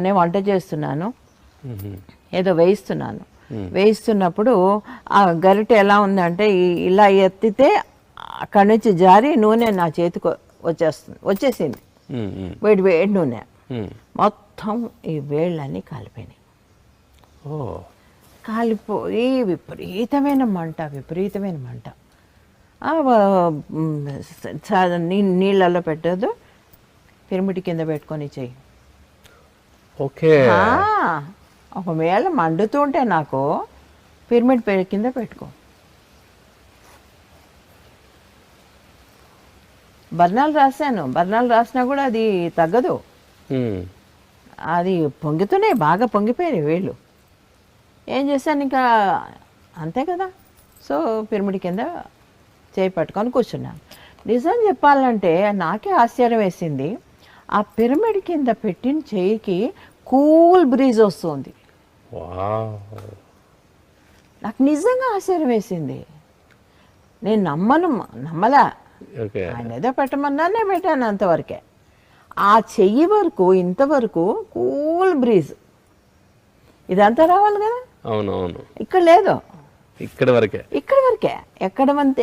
నేను వంట చేస్తున్నాను, ఏదో వేయిస్తున్నప్పుడు ఆ గరిటె ఎలా ఉందంటే ఇలా ఎత్తితే అక్కడి నుంచి జారి నూనె నా చేతికి వచ్చేసింది. వేడి వేడి నూనె మొత్తం ఈ వేళ్ళన్నీ కాలిపోయినాయి. కాలిపోయి విపరీతమైన మంట. నీళ్ళల్లో పెట్టదు, పిరమిడ్ కింద పెట్టుకొని చెయ్యి. ఓకే. ఒకవేళ మండుతుంటే నాకు పిరమిడ్ కింద పెట్టుకో. బర్ణాలు రాసినా కూడా అది తగ్గదు, అది పొంగుతున్నాయి, బాగా పొంగిపోయినాయి వేళ్ళు. ఏం చేశాను ఇంకా, అంతే కదా. సో పిరమిడ్ కింద చేయి పట్టుకొని కూర్చున్నాను. నిజం చెప్పాలంటే నాకే ఆశ్చర్యం వేసింది, ఆ పిరమిడ్ కింద పెట్టిన చేయికి కూల్ బ్రీజ్ వస్తుంది. నాకు నిజంగా ఆశ్చర్యం వేసింది. నేను నమ్మలా. ఆయన ఏదో పెట్టమన్నానే పెట్టాను, అంతవరకే. ఆ చెయ్యి వరకు ఇంతవరకు కూల్ బ్రీజ్, ఇదంతా రావాలి కదా. అవునవును. ఇక్కడ లేదు, ఇక్కడ వరకే.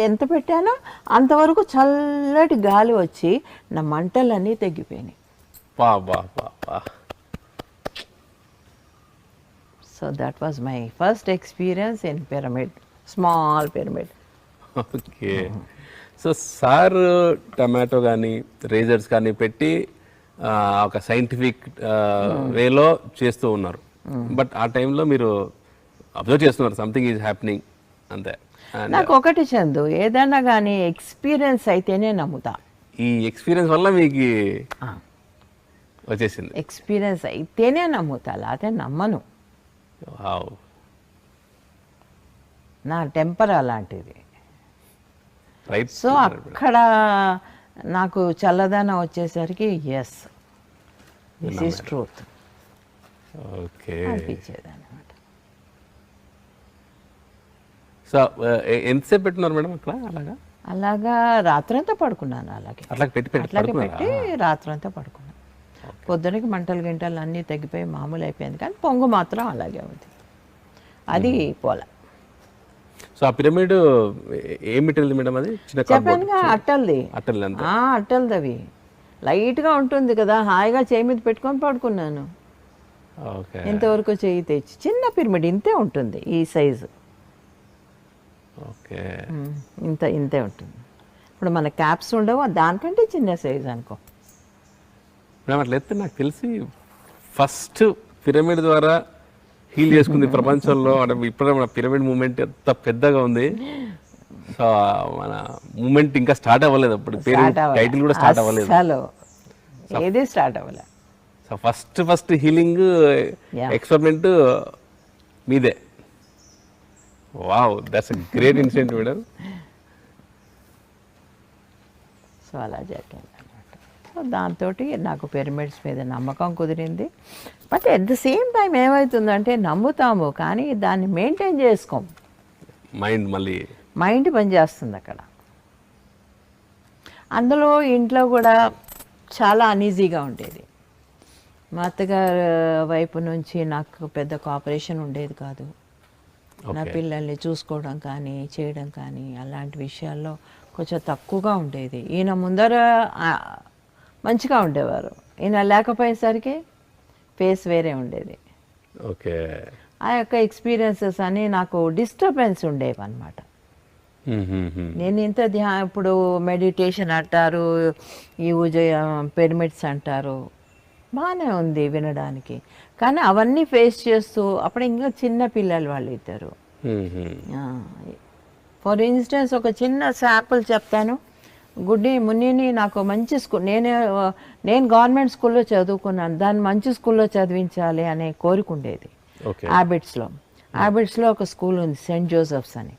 ఎంత పెట్టానో అంతవరకు చల్లటి గాలి వచ్చి నా మంటలన్నీ తగ్గిపోయినాయి. So that was my first experience in pyramid, small pyramid. Okay. So sir tomato కానీ రేజర్స్ కానీ పెట్టి ఒక సైంటిఫిక్ వేలో చేస్తూ ఉన్నారు, బట్ ఆ టైంలో మీరు అబ్జర్వ్ చేస్తున్నారు సంథింగ్ ఈజ్ హ్యాపెనింగ్ అంతే. నాకు ఒకటి చందు, ఏదైనా కానీ ఎక్స్పీరియన్స్ అయితేనే నమ్ముతా. ఈ ఎక్స్పీరియన్స్ వల్ల మీకు వచ్చేసింది. ఎక్స్పీరియన్స్ అయితేనే నమ్ముతా, లేకపోతే నమ్మను. నా టెంపర్ అలాంటిది. రైట్. సో అక్కడ నాకు చల్లదనం వచ్చేసరికి ఎస్ దిస్ ఈస్ ట్రూత్ అనిపించేది అనమాట. సో ఎంతసేపు పెట్టున్నారు మేడం అక్కడ? అలాగా రాత్రంతా పడుకున్నాను. అట్లాగే పెట్టి రాత్రంతా పడుకున్నాను. పొద్దునకి మంటలు అన్నీ తగ్గిపోయి మామూలు అయిపోయింది, కానీ పొంగు మాత్రం అలాగే ఉంది, అది పోల. సో ఆ పిరమిడ్ ఏ మెటీరియల్ మేడం? అది చెప్పానుగా, అట్టలది. అవి లైట్గా ఉంటుంది కదా, హాయిగా చేయి మీద పెట్టుకొని పడుకున్నాను. ఇంతవరకు చేయి తెచ్చి, చిన్న పిరమిడ్ ఇంతే ఉంటుంది, ఈ సైజు ఇంతే ఉంటుంది. ఇప్పుడు మన క్యాప్స్ ఉండవు, దానికంటే చిన్న సైజు అనుకో. అట్లయితే నాకు తెలిసి ఫస్ట్ పిరమిడ్ ద్వారా హీల్ చేసుకుంది ప్రపంచంలో. ఇప్పుడు మన పిరమిడ్ మూమెంట్ ఎంత పెద్దగా ఉంది. సో మన మూమెంట్ ఇంకా స్టార్ట్ అవ్వలేదు, అప్పుడు టైటిల్ కూడా స్టార్ట్ అవ్వలేదు, ఏది స్టార్ట్ అవ్వలేదు. సో ఫస్ట్ హీలింగ్ ఎక్స్పెరిమెంట్ మీదే. Wow, that's a great incident madam. So అలా జరిగింది అనమాట. సో దాంతో నాకు పిరమిడ్స్ మీద నమ్మకం కుదిరింది. But at the same time ఏమవుతుందంటే నమ్ముతాము, కానీ దాన్ని మెయింటైన్ చేసుకోం. మైండ్ పనిచేస్తుంది అక్కడ. అందులో ఇంట్లో కూడా చాలా అనీజీగా ఉండేది. మా అత్తగారి వైపు నుంచి నాకు పెద్ద కోఆపరేషన్ ఉండేది కాదు. నా పిల్లల్ని చూసుకోవడం కానీ చేయడం కానీ అలాంటి విషయాల్లో కొంచెం తక్కువగా ఉండేది. ఈయన ముందర మంచిగా ఉండేవారు, ఈయన లేకపోయేసరికి ఫేస్ వేరే ఉండేది. ఓకే. ఆ యొక్క ఎక్స్పీరియన్సెస్ అని నాకు డిస్టర్బెన్స్ ఉండేవి అనమాట. నేను ఇంత ఇప్పుడు మెడిటేషన్ అంటారు, ఈ పిరమిడ్స్ అంటారు, బాగానే ఉంది వినడానికి, కానీ అవన్నీ ఫేస్ చేస్తూ అప్పుడు ఇంకా చిన్న పిల్లలు వాళ్ళు ఇద్దరు. ఫర్ ఇన్స్టెన్స్ ఒక చిన్న శాంపుల్ చెప్తాను. మున్నిని నాకు మంచి స్కూల్, నేను గవర్నమెంట్ స్కూల్లో చదువుకున్నాను, దాన్ని మంచి స్కూల్లో చదివించాలి అనే కోరిక ఉండేది. హ్యాబిట్స్లో ఒక స్కూల్ ఉంది, సెయింట్ జోసెఫ్స్ అని.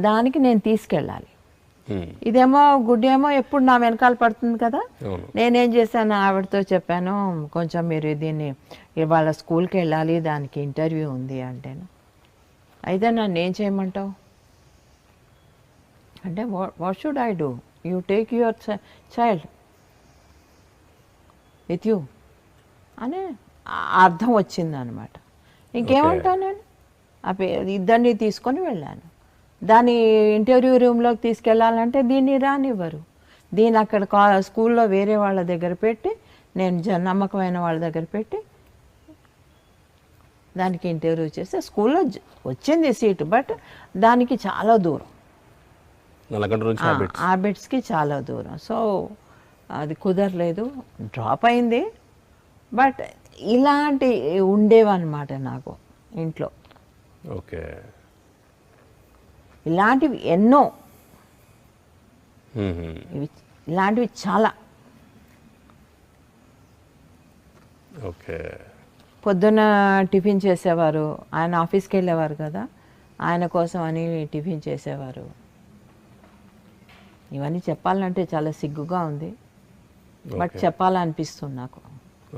దానికి నేను తీసుకెళ్ళాలి. ఇదేమో గుడ్డేమో ఎప్పుడు నా వెనకాల పడుతుంది కదా. అవును. నేనేం చేశాను, ఆవిడతో చెప్పాను, కొంచెం మీరు దీన్ని ఇవాళ స్కూల్కి వెళ్ళాలి, దానికి ఇంటర్వ్యూ ఉంది అంటేను. అయితే నన్ను ఏం చేయమంటావు అంటే, what should I do, you take your child with you అని అర్థం వచ్చిందనమాట. ఇంకేమంటాను నేను, ఇద్దరిని తీసుకొని వెళ్ళాను. దాన్ని ఇంటర్వ్యూ రూమ్లోకి తీసుకెళ్ళాలంటే దీన్ని రానివ్వరు. దీన్ని అక్కడ స్కూల్లో వేరే వాళ్ళ దగ్గర పెట్టి, నేను నమ్మకమైన వాళ్ళ దగ్గర పెట్టి దానికి ఇంటర్వ్యూ చేస్తే స్కూల్లో వచ్చింది సీటు, బట్ దానికి చాలా దూరం, హ్యాబిట్స్కి చాలా దూరం. సో అది కుదరలేదు, డ్రాప్ అయింది. బట్ ఇలాంటి ఉండేవన్నమాట నాకు ఇంట్లో. ఓకే. ఇలాంటివి ఎన్నో, ఇలాంటివి చాలా. ఓకే. పొద్దున్న టిఫిన్ చేసేవారు, ఆయన ఆఫీస్కి వెళ్ళేవారు కదా, ఆయన కోసం అని టిఫిన్ చేసేవారు. ఇవన్నీ చెప్పాలంటే చాలా సిగ్గుగా ఉంది, బట్ చెప్పాలనిపిస్తుంది నాకు.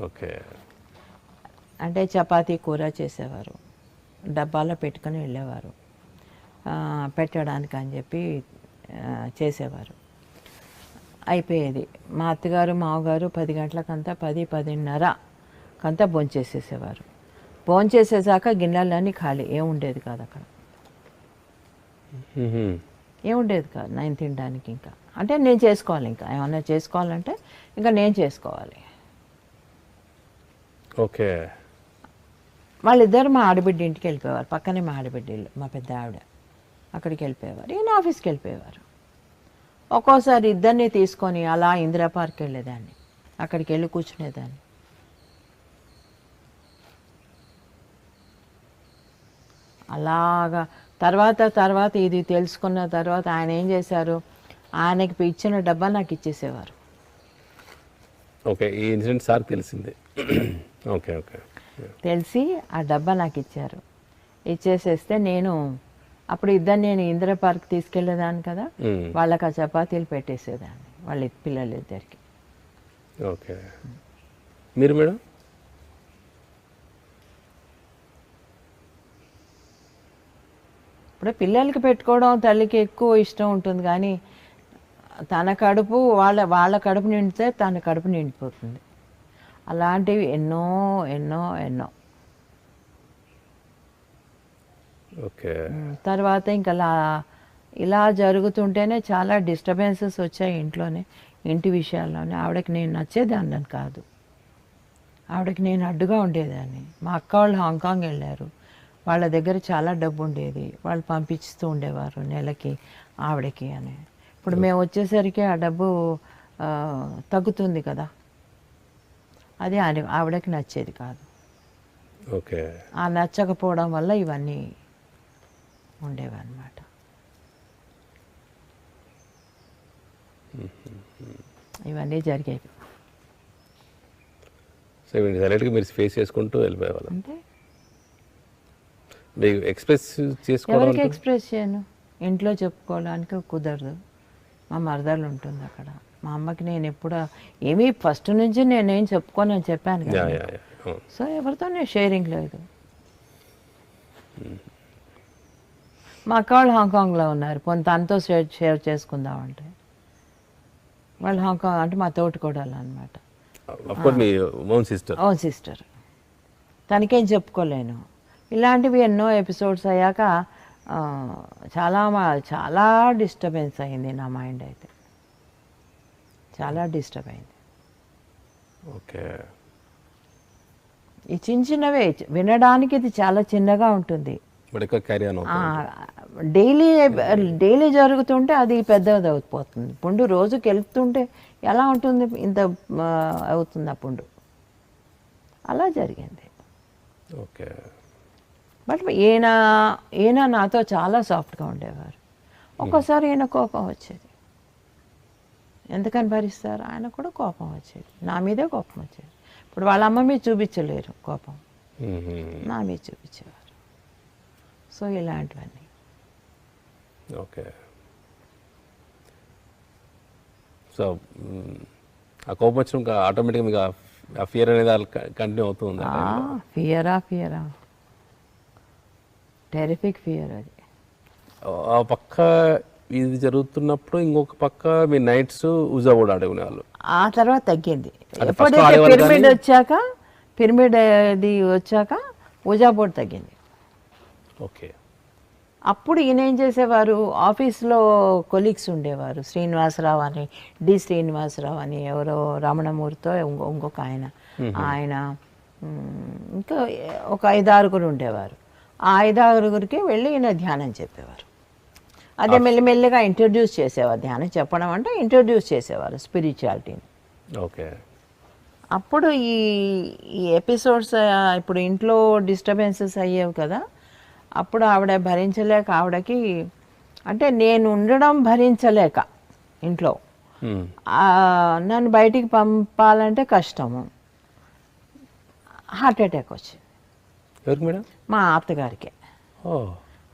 ఓకే. అంటే చపాతీ కూర చేసేవారు, డబ్బాలో పెట్టుకొని వెళ్ళేవారు, పెట్టడానికి అని చెప్పి చేసేవారు. అయిపోయేది. మా అత్తగారు మామగారు 10 గంటలకంతా 10-10:30కంతా భోంచేసేసేవారు. భోంచేసేసాక గిన్నెలన్నీ ఖాళీ, ఏముండేది కాదు అక్కడ, ఏముండేది కాదు నేను తినడానికి. ఇంకా అంటే నేను చేసుకోవాలి, ఇంకా ఏమన్నా చేసుకోవాలంటే ఇంకా నేను చేసుకోవాలి. ఓకే. వాళ్ళిద్దరు మా ఆడబిడ్డ ఇంటికి వెళ్ళిపోయేవారు, పక్కనే మా ఆడబిడ్డ ఇల్లు, మా పెద్ద ఆవిడ, అక్కడికి వెళ్ళిపోయేవారు. ఈయన ఆఫీస్కి వెళ్ళిపోయేవారు. ఒక్కోసారి ఇద్దరిని తీసుకొని అలా ఇందిరా పార్క్ వెళ్ళేదాన్ని, అక్కడికి వెళ్ళి కూర్చునేదాన్ని. అలాగా తర్వాత ఇది తెలుసుకున్న తర్వాత ఆయన ఏం చేశారు, ఆయనకి ఇచ్చిన డబ్బా నాకు ఇచ్చేసేవారు. ఓకే. ఈ ఇన్సిడెంట్ సార్ తెలిసిందే. ఓకే. ఓకే. తెలిసి ఆ డబ్బా నాకు ఇచ్చారు. ఇచ్చేసేస్తే నేను అప్పుడు నేను ఇందిరా పార్క్ తీసుకెళ్ళేదాన్ని కదా, వాళ్ళకి ఆ చపాతీలు పెట్టేసేదాన్ని, వాళ్ళ పిల్లలిద్దరికి. ఓకే. మీరు మేడం? ఇప్పుడు పిల్లలకి పెట్టుకోవడం తల్లికి ఎక్కువ ఇష్టం ఉంటుంది, కానీ తన కడుపు వాళ్ళ కడుపు నిండితే తన కడుపు నిండిపోతుంది. అలాంటివి ఎన్నో ఎన్నో ఎన్నో. ఓకే. తర్వాత ఇంకా ఇలా జరుగుతుంటేనే చాలా డిస్టర్బెన్సెస్ వచ్చాయి ఇంట్లోనే, ఇంటి విషయాల్లోనే. ఆవిడకి నేను నచ్చేదాన్ని కాదు, ఆవిడకి నేను అడ్డుగా ఉండేదాన్ని. మా అక్క వాళ్ళు హాంకాంగ్ వెళ్ళారు, వాళ్ళ దగ్గర చాలా డబ్బు ఉండేది, వాళ్ళు పంపిస్తూ ఉండేవారు నెలకి ఆవిడకి అని. ఇప్పుడు మేము వచ్చేసరికి ఆ డబ్బు తగ్గుతుంది కదా, అది ఆవిడకి నచ్చేది కాదు. ఓకే. ఆ నచ్చకపోవడం వల్ల ఇవన్నీ ఉండేవన్నమాట. ఇవన్నీ జరిగేవి. సో ఇవన్నీ సైలెంట్గా మీరు ఫేస్ చేసుకుంటూ వెళ్ళిపోయేవాళ్ళు. అంటే మీకు ఎక్స్ప్రెస్ చేసుకోవడం ఎవరికి ఎక్స్ప్రెస్ చేయను, ఇంట్లో చెప్పుకోవడానికి కుదరదు. మా మరదలు ఉంటుంది అక్కడ, మా అమ్మకి నేను ఎప్పుడు ఏమీ ఫస్ట్ నుంచి నేనేం చెప్పుకోనని చెప్పాను కదా. సో ఎవరితో నేను షేరింగ్ లేదు. మా అక్క వాళ్ళు హాంకాంగ్లో ఉన్నారు, పోనీ తనతో షేర్ చేసుకుందామంటే, వాళ్ళు హాంకాంగ్ అంటే మా తోటికోడలు అనమాట, ఓన్ సిస్టర్. తనకేం చెప్పుకోలేను. ఇలాంటివి ఎన్నో ఎపిసోడ్స్ అయ్యాక చాలా డిస్టర్బెన్స్ అయింది నా మైండ్, అయితే చాలా డిస్టర్బ్ అయింది. ఓకే. ఈ చిన్నవే వినడానికి ఇది చాలా చిన్నగా ఉంటుంది, డైలీ జరుగుతుంటే అది పెద్దది అయిపోతుంది. పుండు రోజుకి వెళ్తుంటే ఎలా ఉంటుంది, ఇంత అవుతుంది ఆ పుండు. అలా జరిగింది. ఓకే. బట్ ఈయన నాతో చాలా సాఫ్ట్గా ఉండేవారు. ఒక్కోసారి ఈయన కోపం వచ్చేది, ఎందుకని భరిస్తారు, ఆయన కూడా కోపం వచ్చేది, నా మీదే కోపం వచ్చేది. ఇప్పుడు వాళ్ళ అమ్మ మీద చూపించలేరు కోపం, నా మీద చూపించేవారు. సో ఇలాంటివన్నీ. ఓకే. సో ఆ కోపం వచ్చినాక ఆటోమేటిక్గా మీకు ఆ ఫియర్ అనేది కంటిన్యూ అవుతూ ఉంది ఫియరా టెరిఫిక్ ఫియర్ అది. ఆ పక్క ఇది జరుగుతున్నప్పుడు ఇంకొక పక్క మీ నైట్స్ ఉజా కూడా ఆడుకునేవాళ్ళు. ఆ తర్వాత తగ్గింది. first ఎప్పుడైతే ఆడేవాళ్ళు పిరమిడ్ అది వచ్చాక ఉజా బోర్డు తగ్గింది. ఓకే. అప్పుడు ఈయన ఏం చేసేవారు, ఆఫీస్లో కొలీగ్స్ ఉండేవారు, శ్రీనివాసరావు అని, శ్రీనివాసరావు అని, ఎవరో రమణమూర్తితో ఇంకొక ఆయన ఇంకా ఒక 5-6 ఉండేవారు. ఆ 5-6 వెళ్ళి ఈయన ధ్యానం చెప్పేవారు. అదే మెల్లిమెల్లిగా ఇంట్రడ్యూస్ చేసేవారు. ధ్యానం చెప్పడం అంటే ఇంట్రడ్యూస్ చేసేవారు స్పిరిచువాలిటీని. ఓకే. అప్పుడు ఈ ఎపిసోడ్స్ ఇప్పుడు ఇంట్లో డిస్టర్బెన్సెస్ అయ్యేవి కదా, అప్పుడు ఆవిడ భరించలేక, ఆవిడకి అంటే నేను ఉండడం భరించలేక ఇంట్లో నన్ను బయటికి పంపాలంటే కష్టము, హార్ట్ అటాక్ వచ్చింది. ఎవరికి మేడం? మా అత్తగారికి ఓ.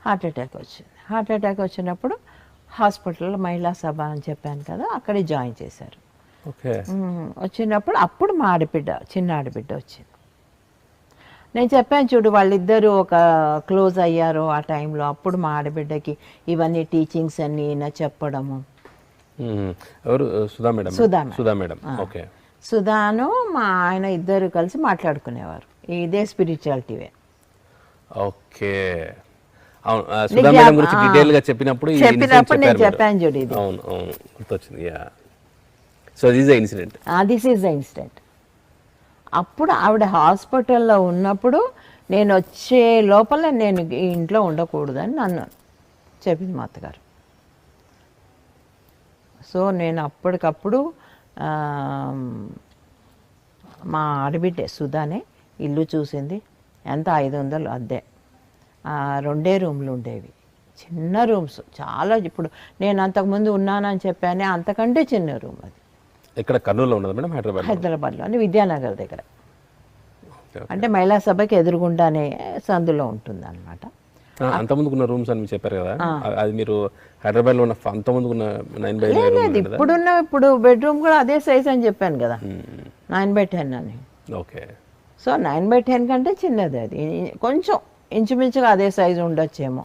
హార్ట్ అటాక్ వచ్చింది. హార్ట్ అటాక్ వచ్చినప్పుడు హాస్పిటల్లో మహిళా సభ అని చెప్పాను కదా, అక్కడే జాయిన్ చేశారు. ఓకే. వచ్చినప్పుడు అప్పుడు మా ఆడబిడ్డ, చిన్న ఆడబిడ్డ వచ్చింది. నేను చెప్పాను చూడు, వాళ్ళిద్దరూ ఒక క్లోజ్ అయ్యారు ఆ టైంలో. అప్పుడు మా ఆడబిడ్డకి ఇవన్నీ టీచింగ్స్ అన్నీ చెప్పడము. ఎవరు? Sudha madam. Sudha madam. Okay. సుధాను మా ఆయన ఇద్దరు కలిసి మాట్లాడుకునేవారు. ఇదే స్పిరిచువాలిటీవే. ఓకే. అవును. సుధా మేడం గురించి డీటెయిల్ గా చెప్పినప్పుడు నేను చెప్పాను చూడు ఇది. అవును అవును, గుర్తొచ్చింది. Yeah. So this the incident. This is the incident. అప్పుడు ఆవిడ హాస్పిటల్లో ఉన్నప్పుడు నేను వచ్చే లోపల నేను ఇంట్లో ఉండకూడదని నన్ను చెప్పింది మా అత్తగారు. సో నేను అప్పటికప్పుడు మా ఆడబిడ్డే సుధానే ఇల్లు చూసింది. ఎంత 500 అద్దె, 2 రూమ్లు ఉండేవి, చిన్న రూమ్స్ చాలా. ఇప్పుడు నేను అంతకుముందు ఉన్నానని చెప్పానే, అంతకంటే చిన్న రూమ్ అది. ఇక్కడ కర్నూలులో ఉండదు మేడం? హైదరాబాద్లో అంటే విద్యానగర్ దగ్గర. అంటే మహిళా సభకి ఎదురుగుండానే సందులో ఉంటుంది అనమాట. అంతకుముందు ఉన్న రూమ్స్ అని చెప్పారు కదా, అది మీరు హైదరాబాద్లో ఉన్న అంతకుముందు ఉన్న 9/10? ఇప్పుడు బెడ్రూమ్ కూడా అదే సైజ్ అని చెప్పాను కదా, 9/10 అని. ఓకే. సో 9/10 కంటే చిన్నది అది, కొంచెం ఇంచుమించుగా అదే సైజు ఉండొచ్చేమో,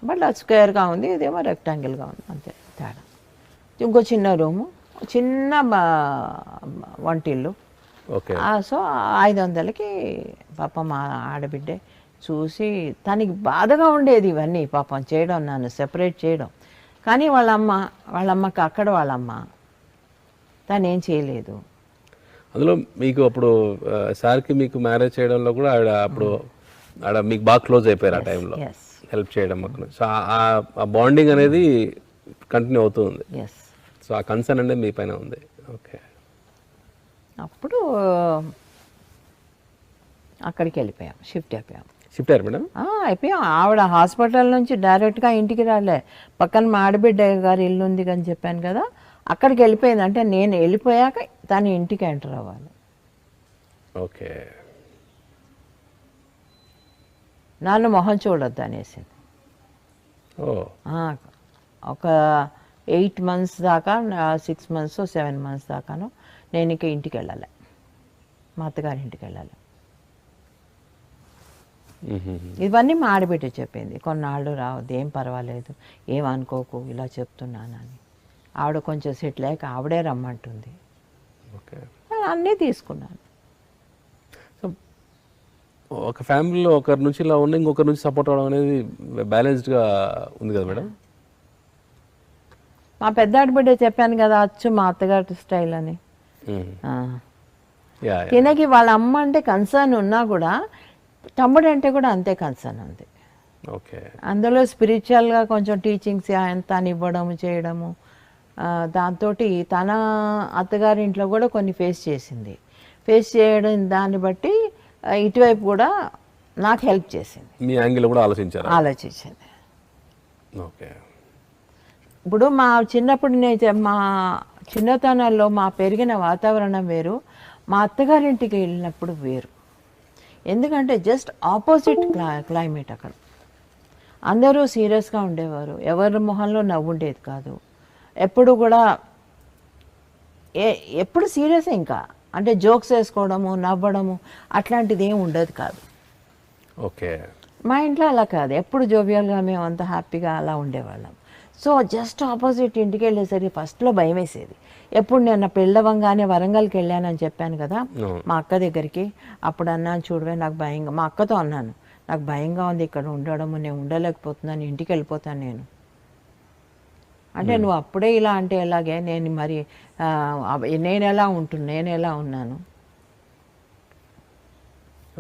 బట్ అది స్క్వేర్గా ఉంది, ఇదేమో రెక్టాంగిల్గా ఉంది, అంతే తేడా. ఇంకో చిన్న రూము, చిన్న వంటిల్లు. ఓకే. సో 500కి పాపం మా ఆడబిడ్డే చూసి తనకి బాధగా ఉండేది ఇవన్నీ పాపం చేయడం, నన్ను సెపరేట్ చేయడం. కానీ వాళ్ళమ్మకి అక్కడ వాళ్ళమ్మ తను ఏం చేయలేదు. అందులో మీకు అప్పుడు సార్కి మీకు మ్యారేజ్ చేయడంలో కూడా ఆవిడ మీకు బాగా క్లోజ్ అయిపోయారు ఆ టైంలో, హెల్ప్ చేయడం మాకు. సో ఆ బాండింగ్ అనేది కంటిన్యూ అవుతుంది. సో ఆ కన్సర్న్ అనేది మీ పైన ఉంది. ఓకే. అప్పుడు అక్కడికి వెళ్ళిపోయాం, షిఫ్ట్ అయ్యారు మేడం? అయిపోయాం. ఆవిడ హాస్పిటల్ నుంచి డైరెక్ట్గా ఇంటికి రాలే, పక్కన మా ఆడబిడ్డ గారి ఇల్లు ఉంది అని చెప్పాను కదా, అక్కడికి వెళ్ళిపోయింది. అంటే నేను వెళ్ళిపోయాక తను ఇంటికి ఎంటర్ అవ్వాలి. ఓకే. నన్ను మొహం చూడొద్దు అనేసింది. ఒక 8 months దాకా, 6 months 7 months దాకాను నేను ఇక ఇంటికి వెళ్ళాలి, మా అత్తగారి ఇంటికి వెళ్ళాలి. ఇవన్నీ మా ఆడబిడ్డ చెప్పింది. కొన్నాళ్ళు రావద్దు, ఏం పర్వాలేదు, ఏమనుకోకు, ఇలా చెప్తున్నానని. ఆవిడ కొంచెం సెటిల్ అయ్యాక ఆవిడే రమ్మంటుంది. అన్నీ తీసుకున్నాను. ఒక ఫ్యామిలీలో ఒకరి నుంచి ఇలా ఉండి ఇంకొకరి నుంచి సపోర్ట్ అవడం అనేది బ్యాలెన్స్డ్గా ఉంది కదా మేడం? మా పెద్ద ఆడబిడ్డ చెప్పాను కదా, అచ్చు మా అత్తగారి స్టైల్ అని. తినకి వాళ్ళ అమ్మ అంటే కన్సర్న్ ఉన్నా కూడా తమ్ముడు అంటే కూడా అంతే కన్సర్న్ ఉంది. ఓకే. అందులో స్పిరిచువల్గా కొంచెం టీచింగ్స్ తను ఇవ్వడము చేయడము, దాంతో తన అత్తగారింట్లో కూడా కొన్ని ఫేస్ చేయడం, దాన్ని బట్టి ఇటువైపు కూడా నాకు హెల్ప్ చేసింది. మీ యాంగిల్ కూడా ఆలోచించింది. ఓకే. ఇప్పుడు మా చిన్నప్పుడు మా చిన్నతనంలో మా పెరిగిన వాతావరణం వేరు, మా అత్తగారింటికి వెళ్ళినప్పుడు వేరు. ఎందుకంటే జస్ట్ ఆపోజిట్ క్లైమేట్ అక్కడ. అందరూ సీరియస్గా ఉండేవారు, ఎవరి మొహంలో నవ్వు ఉండేది కాదు. ఎప్పుడు కూడా ఎప్పుడు సీరియస్ ఇంకా అంటే జోక్స్ వేసుకోవడము నవ్వడము అట్లాంటిది ఏం ఉండదు కాదు. ఓకే. మా ఇంట్లో అలా కాదు, ఎప్పుడు జోవియల్గా మేము అంత హ్యాపీగా అలా ఉండేవాళ్ళం. సో జస్ట్ ఆపోజిట్ ఇంటికి వెళ్ళేసరికి ఫస్ట్లో భయం వేసేది. ఎప్పుడు నేను పెళ్ళవంగానే వరంగల్కి వెళ్ళానని చెప్పాను కదా మా అక్క దగ్గరికి, అప్పుడు అన్నాను చూడవే నాకు భయంగా, మా అక్కతో అన్నాను నాకు భయంగా ఉంది ఇక్కడ ఉండడము, నేను ఉండలేకపోతున్నాను, ఇంటికి వెళ్ళిపోతాను నేను అంటే. నువ్వు అప్పుడే ఇలా అంటే ఎలాగే, నేను మరి నేను ఎలా ఉన్నాను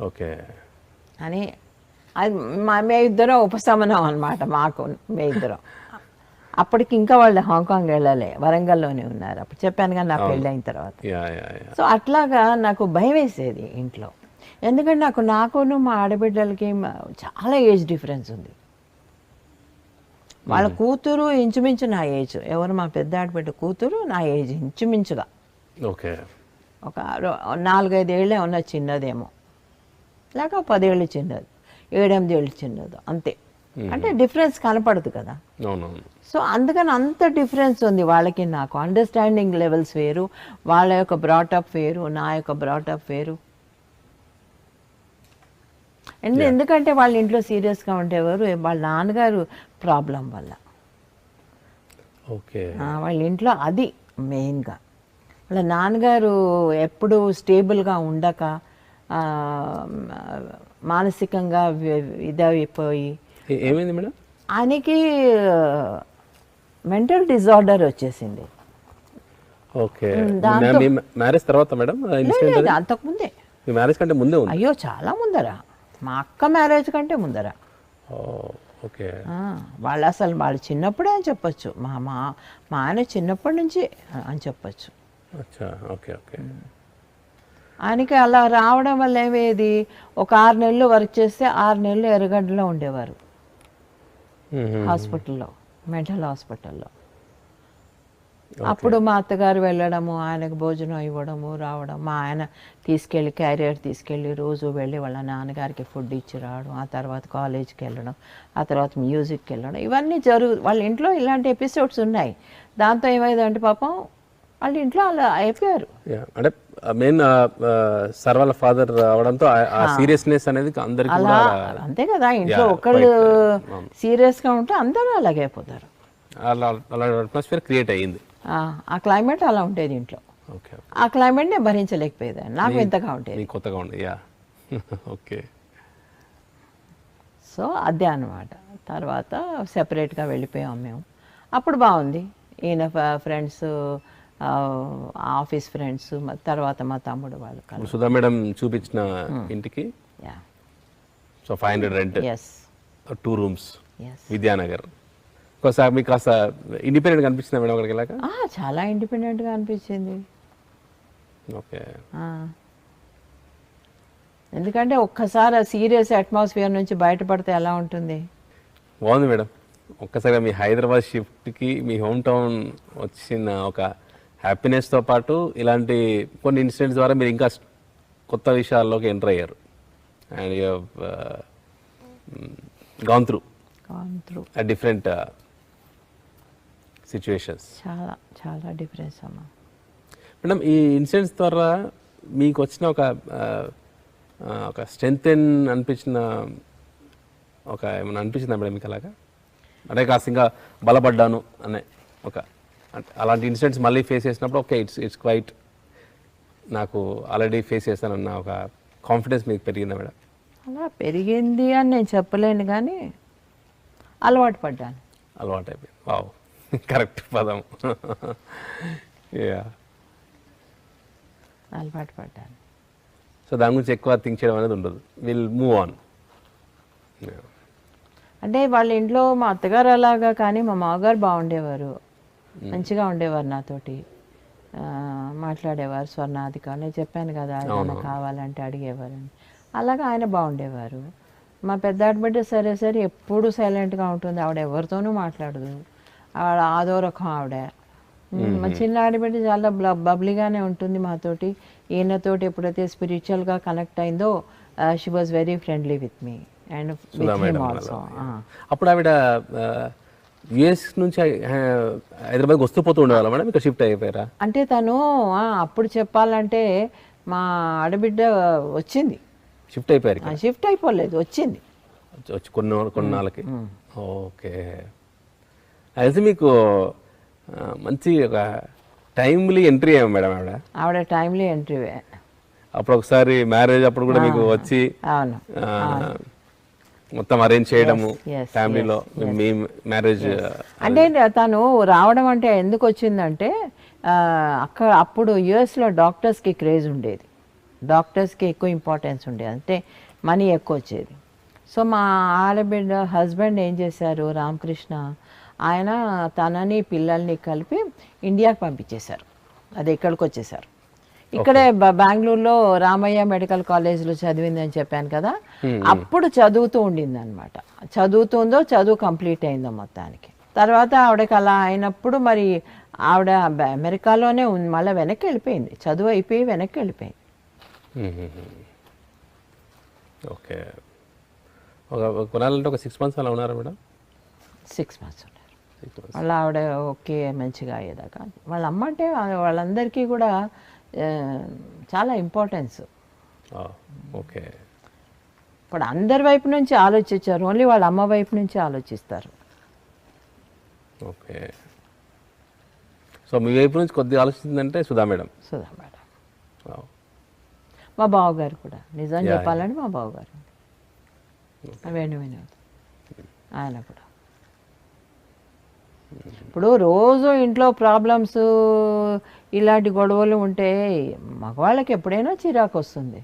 ఓకే అని. అది మే ఇద్దరం ఉపశమనం అనమాట మాకు, మే ఇద్దరం. అప్పటికి ఇంకా వాళ్ళు హాంకాంగ్ వెళ్ళలే, వరంగల్లోనే ఉన్నారు. అప్పుడు చెప్పాను కానీ నా పెళ్ళి అయిన తర్వాత. సో అట్లాగా నాకు భయం వేసేది ఇంట్లో, ఎందుకంటే నాకును మా ఆడబిడ్డలకి చాలా ఏజ్ డిఫరెన్స్ ఉంది. వాళ్ళ కూతురు ఇంచుమించు నా ఏజ్, ఎవరు మా పెద్ద ఆడబిడ్డ కూతురు నా ఏజ్ ఇంచుమించుగా. ఓకే. ఒక 4-5 ఏళ్ళే ఉన్న చిన్నదేమో, లేక 10 ఏళ్ళు చిన్నది, 7-8 ఏళ్ళు చిన్నది అంతే. అంటే డిఫరెన్స్ కనపడదు కదా. సో అందుకని అంత డిఫరెన్స్ ఉంది వాళ్ళకి నాకు. అండర్స్టాండింగ్ లెవెల్స్ వేరు, వాళ్ళ యొక్క బ్రాటప్ వేరు, నా యొక్క బ్రాటప్ వేరు. ఎందుకంటే వాళ్ళ ఇంట్లో సీరియస్గా ఉండేవారు వాళ్ళ నాన్నగారు ప్రాబ్లం వల్ల. ఓకే. వాళ్ళ ఇంట్లో అది మెయిన్గా, వాళ్ళ నాన్నగారు ఎప్పుడు స్టేబుల్గా ఉండక మానసికంగా ఇదైపోయి. ఏమైంది మేడం ఆయనకి? మెంటల్ డిజార్డర్ వచ్చేసింది. ఓకే. మ్యారేజ్ తర్వాత మేడం? అంతకుముందే. మీ మ్యారేజ్ కంటే ముందే ఉంది? అయ్యో చాలా ముందర, మా అక్క మ్యారేజ్ కంటే ముందర. ఓకే. వాళ్ళు చిన్నప్పుడే అని చెప్పొచ్చు, మా ఆయన చిన్నప్పటి నుంచి అని చెప్పొచ్చు. Okay okay. ఆయనకి అలా రావడం వల్ల ఏమేది, ఒక 6 నెలలు వర్క్ చేస్తే 6 నెలలు ఎర్రగడ్డలో ఉండేవారు హాస్పిటల్లో, మెంటల్ హాస్పిటల్లో. అప్పుడు మా అత్తగారు వెళ్ళడము, ఆయనకు భోజనం ఇవ్వడము, రావడం, మా ఆయన క్యారియర్ తీసుకెళ్ళి రోజు వెళ్ళి వాళ్ళ నాన్నగారికి ఫుడ్ ఇచ్చి రావడం, ఆ తర్వాత కాలేజ్కి వెళ్ళడం, ఆ తర్వాత మ్యూజిక్కి వెళ్ళడం, ఇవన్నీ వాళ్ళ ఇంట్లో ఇలాంటి ఎపిసోడ్స్ ఉన్నాయి. దాంతో ఏమైందంటే పాపం వాళ్ళ ఇంట్లో అలా అయిపోయారు. అంటే మెయిన్ సార్ వాళ్ళ ఫాదర్ అవడంతో ఆ సీరియస్నెస్ అనేది అందరికీ అలా అంతే కదా, ఇంట్లో ఒకళ్ళు సీరియస్గా ఉంటే అందరూ అలాగే అయిపోతారు. అలా అట్మాస్ఫియర్ క్రియేట్ అయ్యింది. ఆ క్లైమేట్ అలా ఉండేది ఇంట్లో. ఆ క్లైమేట్ నేను భరించలేకపోయేదాన్ని, నాకు ఇంతగా ఉండేది, కొత్తగా ఉండేది. ఓకే. సో అదే అనమాట. తర్వాత సెపరేట్గా వెళ్ళిపోయాం మేము. అప్పుడు బాగుంది. ఈయన ఫ్రెండ్స్, ఆఫీస్ ఫ్రెండ్స్, తర్వాత మా తమ్ముడు వాళ్ళు. సుధా మేడం చూపించిన ఇంటికి సో 500 రెంట్, 2 rooms, విద్యానగర్. ఒకసారి మీకు కాస్త ఇండిపెండెంట్గా అనిపించిందా మేడం అక్కడికి వెళ్ళాక? చాలా ఇండిపెండెంట్గా అనిపించింది. ఓకే. ఎందుకంటే ఒక్కసారి సీరియస్ అట్మాస్ఫియర్ నుంచి బయటపడితే ఎలా ఉంటుంది. బాగుంది మేడం. ఒక్కసారిగా మీ హైదరాబాద్ షిఫ్ట్కి మీ హోమ్ టౌన్ వచ్చిన ఒక హ్యాపీనెస్తో పాటు ఇలాంటి కొన్ని ఇన్సిడెంట్స్ ద్వారా మీరు ఇంకా కొత్త విషయాల్లోకి ఎంటర్ అయ్యారు. And you gone through different situations. చాలా చాలా డిఫరెన్స్ అమ్మా. మేడం, ఈ ఇన్సిడెంట్స్ ద్వారా మీకు వచ్చిన ఒక స్ట్రెంత్ అనిపించిన ఏమైనా అనిపించిందా మేడం మీకు అలాగా? అంటే కాస్త ఇంకా బలపడ్డాను అనే అలాంటి ఇన్సిడెంట్స్ మళ్ళీ ఫేస్ చేసినప్పుడు ఓకే ఇట్స్ క్వైట్, నాకు ఆల్రెడీ ఫేస్ చేస్తానన్న ఒక కాన్ఫిడెన్స్ మీకు పెరిగిందా మేడం? అలా పెరిగింది అని నేను చెప్పలేను కానీ అలవాటు పడ్డాను. అలవాటు అయిపోయింది. వావ్, కరెక్ట్ పదం. అలవాటు పడ్డాను. సో దాని గురించి ఎక్కువ థింక్ చేయడం అనేది ఉండదు, విల్ మూవ్ ఆన్. అంటే వాళ్ళ ఇంట్లో మా అత్తగారు అలాగా, కానీ మా మామగారు బాగుండేవారు, మంచిగా ఉండేవారు, నాతోటి మాట్లాడేవారు. స్వర్ణాధికారు నేను చెప్పాను కదా, ఏదైనా కావాలంటే అడిగేవారని. అలాగా ఆయన బాగుండేవారు. మా పెద్ద ఆడబిడ్డ సరే ఎప్పుడు సైలెంట్గా ఉంటుంది, ఆవిడ ఎవరితోనూ మాట్లాడదు, ఆవిడ ఆదో రకం ఆవిడ. మా చిన్న ఆడబిడ్డ చాలా బబ్లీగానే ఉంటుంది మాతోటి. ఈయనతోటి ఎప్పుడైతే స్పిరిచువల్గా కనెక్ట్ అయిందో she was very friendly with me and with him also. అప్పుడు ఆవిడ యుఎస్ నుంచి హైదరాబాద్కి వస్తూ పోతూ ఉండేవాళ్ళ మేడం, ఇక్కడ షిఫ్ట్ అయిపోయారా? అంటే తను అప్పుడు చెప్పాలంటే మా ఆడబిడ్డ వచ్చింది, షిఫ్ట్ అయిపోయారు ఇక్కడ? షిఫ్ట్ అయిపోలేదు, వచ్చింది. వచ్చి కొన్నాళ్ళకి. ఓకే. అయితే మీకు మంచి ఒక టైమ్లీ ఎంట్రీ అయ్యాం మేడం ఆవిడ టైమ్లీ ఎంట్రీవే. అప్పుడు ఒకసారి మ్యారేజ్ అప్పుడు కూడా మీకు వచ్చి అవును, మొత్తం అరేంజ్ చేయడము yes, ఫ్యామిలీలో మీ మ్యారేజ్. అంటే తను రావడం అంటే ఎందుకు వచ్చిందంటే అప్పుడు యుఎస్లో డాక్టర్స్కి క్రేజ్ ఉండేది, డాక్టర్స్కి ఎక్కువ ఇంపార్టెన్స్ ఉండేది, అంటే మనీ ఎక్కువ వచ్చేది. సో మా ఆడబిడ్డ హస్బెండ్ ఏం చేశారు, రామకృష్ణ, ఆయన తనని పిల్లల్ని కలిపి ఇండియాకి పంపించేశారు. అది ఇక్కడికి వచ్చేసారు. ఇక్కడే బెంగళూరులో రామయ్య మెడికల్ కాలేజ్లో చదివింది అని చెప్పాను కదా, అప్పుడు చదువుతూ ఉండింది అనమాట. చదువుతుందో చదువు కంప్లీట్ అయిందో మొత్తానికి. తర్వాత ఆవిడకి అలా అయినప్పుడు మరి ఆవిడ అమెరికాలోనే ఉంది, మళ్ళీ వెనక్కి వెళ్ళిపోయింది, చదువు అయిపోయి వెనక్కి వెళ్ళిపోయింది. ఓకే. కొనాలంటే ఒక 6 months అలా ఉన్నారా మేడం? 6 months ఉన్నారు. వాళ్ళ ఆవిడ ఓకే మంచిగా అయ్యేదాకా. వాళ్ళ అమ్మ అంటే వాళ్ళందరికీ కూడా చాలా ఇంపార్టెన్స్. ఓకే. ఇప్పుడు అందరి వైపు నుంచి ఆలోచించారు, ఓన్లీ వాళ్ళ అమ్మ వైపు నుంచి ఆలోచిస్తారు. ఓకే. సో మీ వైపు నుంచి కొద్దిగా ఆలోచించిందంటే సుధా మేడం. సుధా మేడం, మా బావగారు కూడా, నిజం చెప్పాలంటే మా బావగారు వేణు వినోద్, ఆయన కూడా. ఇప్పుడు రోజు ఇంట్లో ప్రాబ్లమ్స్ ఇలాంటి గొడవలు ఉంటే మగవాళ్ళకి ఎప్పుడైనా చిరాకు వస్తుంది,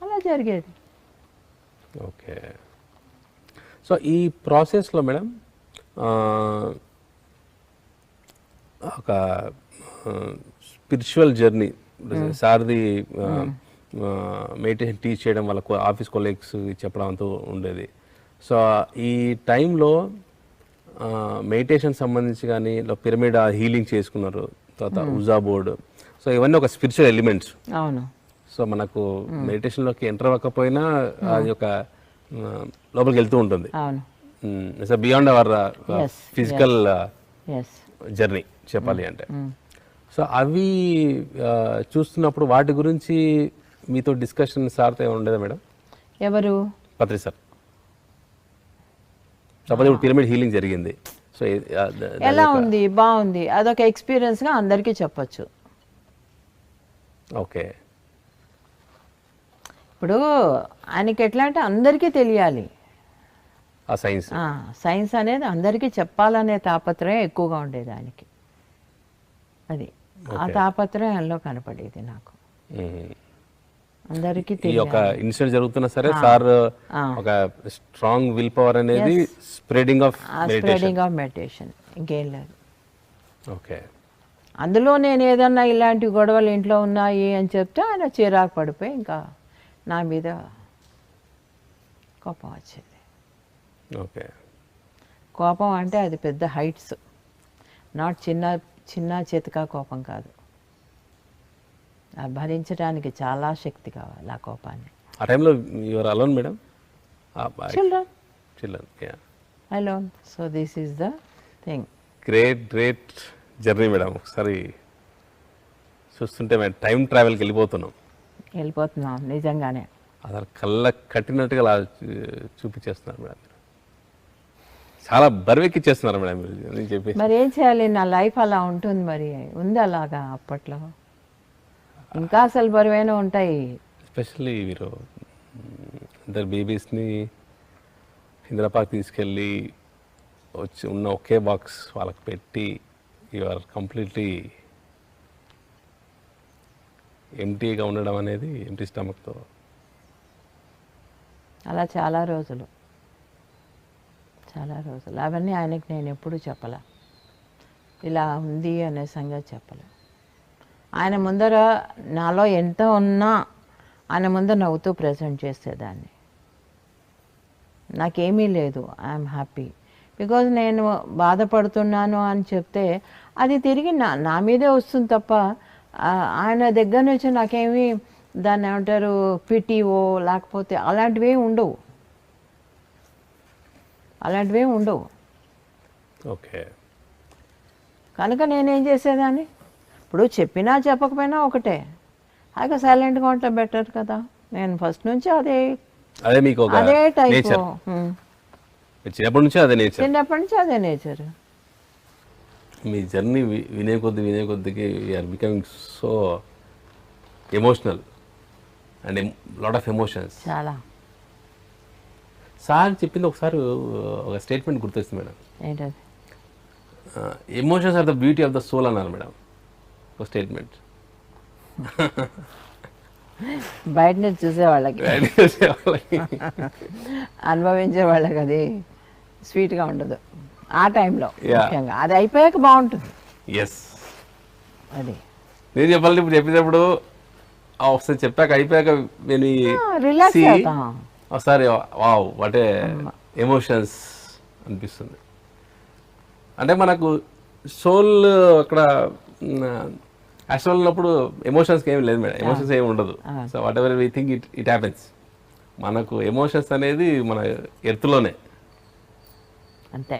అలా జరిగేది. ఓకే. సో ఈ ప్రాసెస్లో మేడం ఒక స్పిరిచువల్ జర్నీ, సార్ది మెడిటేషన్ టీచ్ చేయడం వాళ్ళకు ఆఫీస్ కొలీగ్స్ చెప్పడం అంటూ ఉండేది. సో ఈ టైంలో మెడిటేషన్ సంబంధించి కానీ పిరమిడ్ హీలింగ్ చేసుకున్నారు, తర్వాత ఉజా బోర్డు, సో ఇవన్నీ ఒక స్పిరిచువల్ ఎలిమెంట్స్. అవును. సో మనకు మెడిటేషన్లోకి ఎంటర్ అవ్వకపోయినా అది ఒక లోపలికి వెళ్తూ ఉంటుంది. అవును, బియాండ్ అవర్ ఫిజికల్ జర్నీ చెప్పాలి అంటే. సో అవి చూస్తున్నప్పుడు వాటి గురించి మీతో డిస్కషన్ సార్తో ఏమైనా ఉండేదా మేడం? ఎవరు? పత్రి సార్. సపోజ్ ఇప్పుడు పిరమిడ్ హీలింగ్ జరిగింది, సో ఎలా ఉంది? బాగుంది, అదొక ఎక్స్పీరియన్స్గా అందరికీ చెప్పచ్చు. ఓకే. ఇప్పుడు ఆయనకి ఎట్లా అంటే అందరికీ తెలియాలి, ఆ సైన్స్ సైన్స్ అనేది అందరికీ చెప్పాలనే తాపత్రయం ఎక్కువగా ఉండేది ఆయనకి. అది ఆ తాపత్రయం ఆయనలో కనపడేది నాకు. అందరికీ ఈ ఒక ఇన్సిడెంట్ జరుగుతున్నా సరే సార్ ఒక స్ట్రాంగ్ విల్ పవర్ అనేది స్ప్రెడింగ్ ఆఫ్ మెడిటేషన్, ఇంకేం లేదు. ఓకే. అందులో నేను ఏదన్నా ఇలాంటి గొడవలు ఇంట్లో ఉన్నాయి అని చెప్తే ఆయన చిరాకు పడిపోయి ఇంకా నా మీద కోపం వచ్చేది. ఓకే. కోపం అంటే అది పెద్ద హైట్స్, నాట్ చిన్న చితకా కోపం కాదు, భరించడానికి చాలా శక్తి కావాలి ఆ కోపాన్ని. ఆ టైంలో your alone madam? Children alone. So this is the thing. Great journey madam. ఒకసారి చూస్తుంటే మేము టైం ట్రావెల్కి వెళ్ళిపోతున్నాం నిజంగానే. అసలు కళ్ళ కట్టినట్టుగా అలా చూపించేస్తున్నారు మేడం, చాలా బరువెక్కిచ్చేస్తున్నారు మేడం మీరు చెప్పి. మరి ఏం చేయాలి, నా లైఫ్ అలా ఉంటుంది, మరి ఉంది అలాగా. అప్పట్లో ఇంకా అసలు బరువైన ఉంటాయి. ఎస్పెషల్లీ మీరు ఇద్దరు బేబీస్ని హైదరాబాద్ తీసుకెళ్ళి వచ్చి ఉన్న ఒకే బాక్స్ వాళ్ళకి పెట్టి యు ఆర్ కంప్లీట్లీ ఎంటీగా ఉండడం అనేది, ఎంటీ స్టమక్తో అలా చాలా రోజులు అవన్నీ ఆయనకి నేను ఎప్పుడూ చెప్పలే, ఇలా ఉంది అనే సంగతి చెప్పలే. ఆయన ముందర నాలో ఎంత ఉన్నా ఆయన ముందర నవ్వుతూ ప్రజెంట్ చేసేదాన్ని. నాకేమీ లేదు, ఐఎమ్ హ్యాపీ. బికాజ్ నేను బాధపడుతున్నాను అని చెప్తే అది తిరిగి నా మీదే వస్తుంది తప్ప ఆయన దగ్గర నుంచి నాకేమీ దాన్ని ఏమంటారు పిటిఓ లేకపోతే అలాంటివి ఉండవు. అలాంటివి ఉండవు. ఓకే. కనుక నేనేం చేసేదాన్ని, ఇప్పుడు చెప్పినా చెప్పకపోయినా ఒకటే, హాయిగా సైలెంట్గా ఉంటే బెటర్ కదా. నేను ఫస్ట్ నుంచి అదే మీకు ఒక అదే టైపు. నేచర్, చిన్నప్పటి నుంచి అదే నేచర్. చిన్నప్పటి నుంచి అదే నేచర్. మీ జర్నీ వినే కొద్దికి are becoming so emotional and lot of emotions. చాలా. సార్ చెప్పింది ఒకసారి ఒక స్టేట్మెంట్ గుర్తొస్తుంది మేడం. ఏంటది? Emotions are the beauty of the soul అన్నారు మేడం ఒక స్టేట్మెంట్. బయట నుంచి చూసే వాళ్ళకి, అనుభవించే వాళ్ళకి అది స్వీట్గా ఉండదు ఆ టైంలో. ముఖ్యంగా అది అయిపోయాక బాగుంటుంది. ఎస్, అది నేను చెప్పాలి. ఇప్పుడు చెప్పేటప్పుడు ఒకసారి చెప్పాక అయిపోయాక నేను రిలాక్స్ అవుతాం ఒకసారి. వావ్, వాట్ ఏ ఎమోషన్స్ అనిపిస్తుంది. అంటే మనకు సోల్ అక్కడ యాక్చువల్ ఉన్నప్పుడు ఎమోషన్స్కి ఏమి లేదు మేడం, ఎమోషన్స్ ఏమి ఉండదు. So whatever we think it happens. మనకు ఎమోషన్స్ అనేది మన ఎర్త్లోనే, అంతే.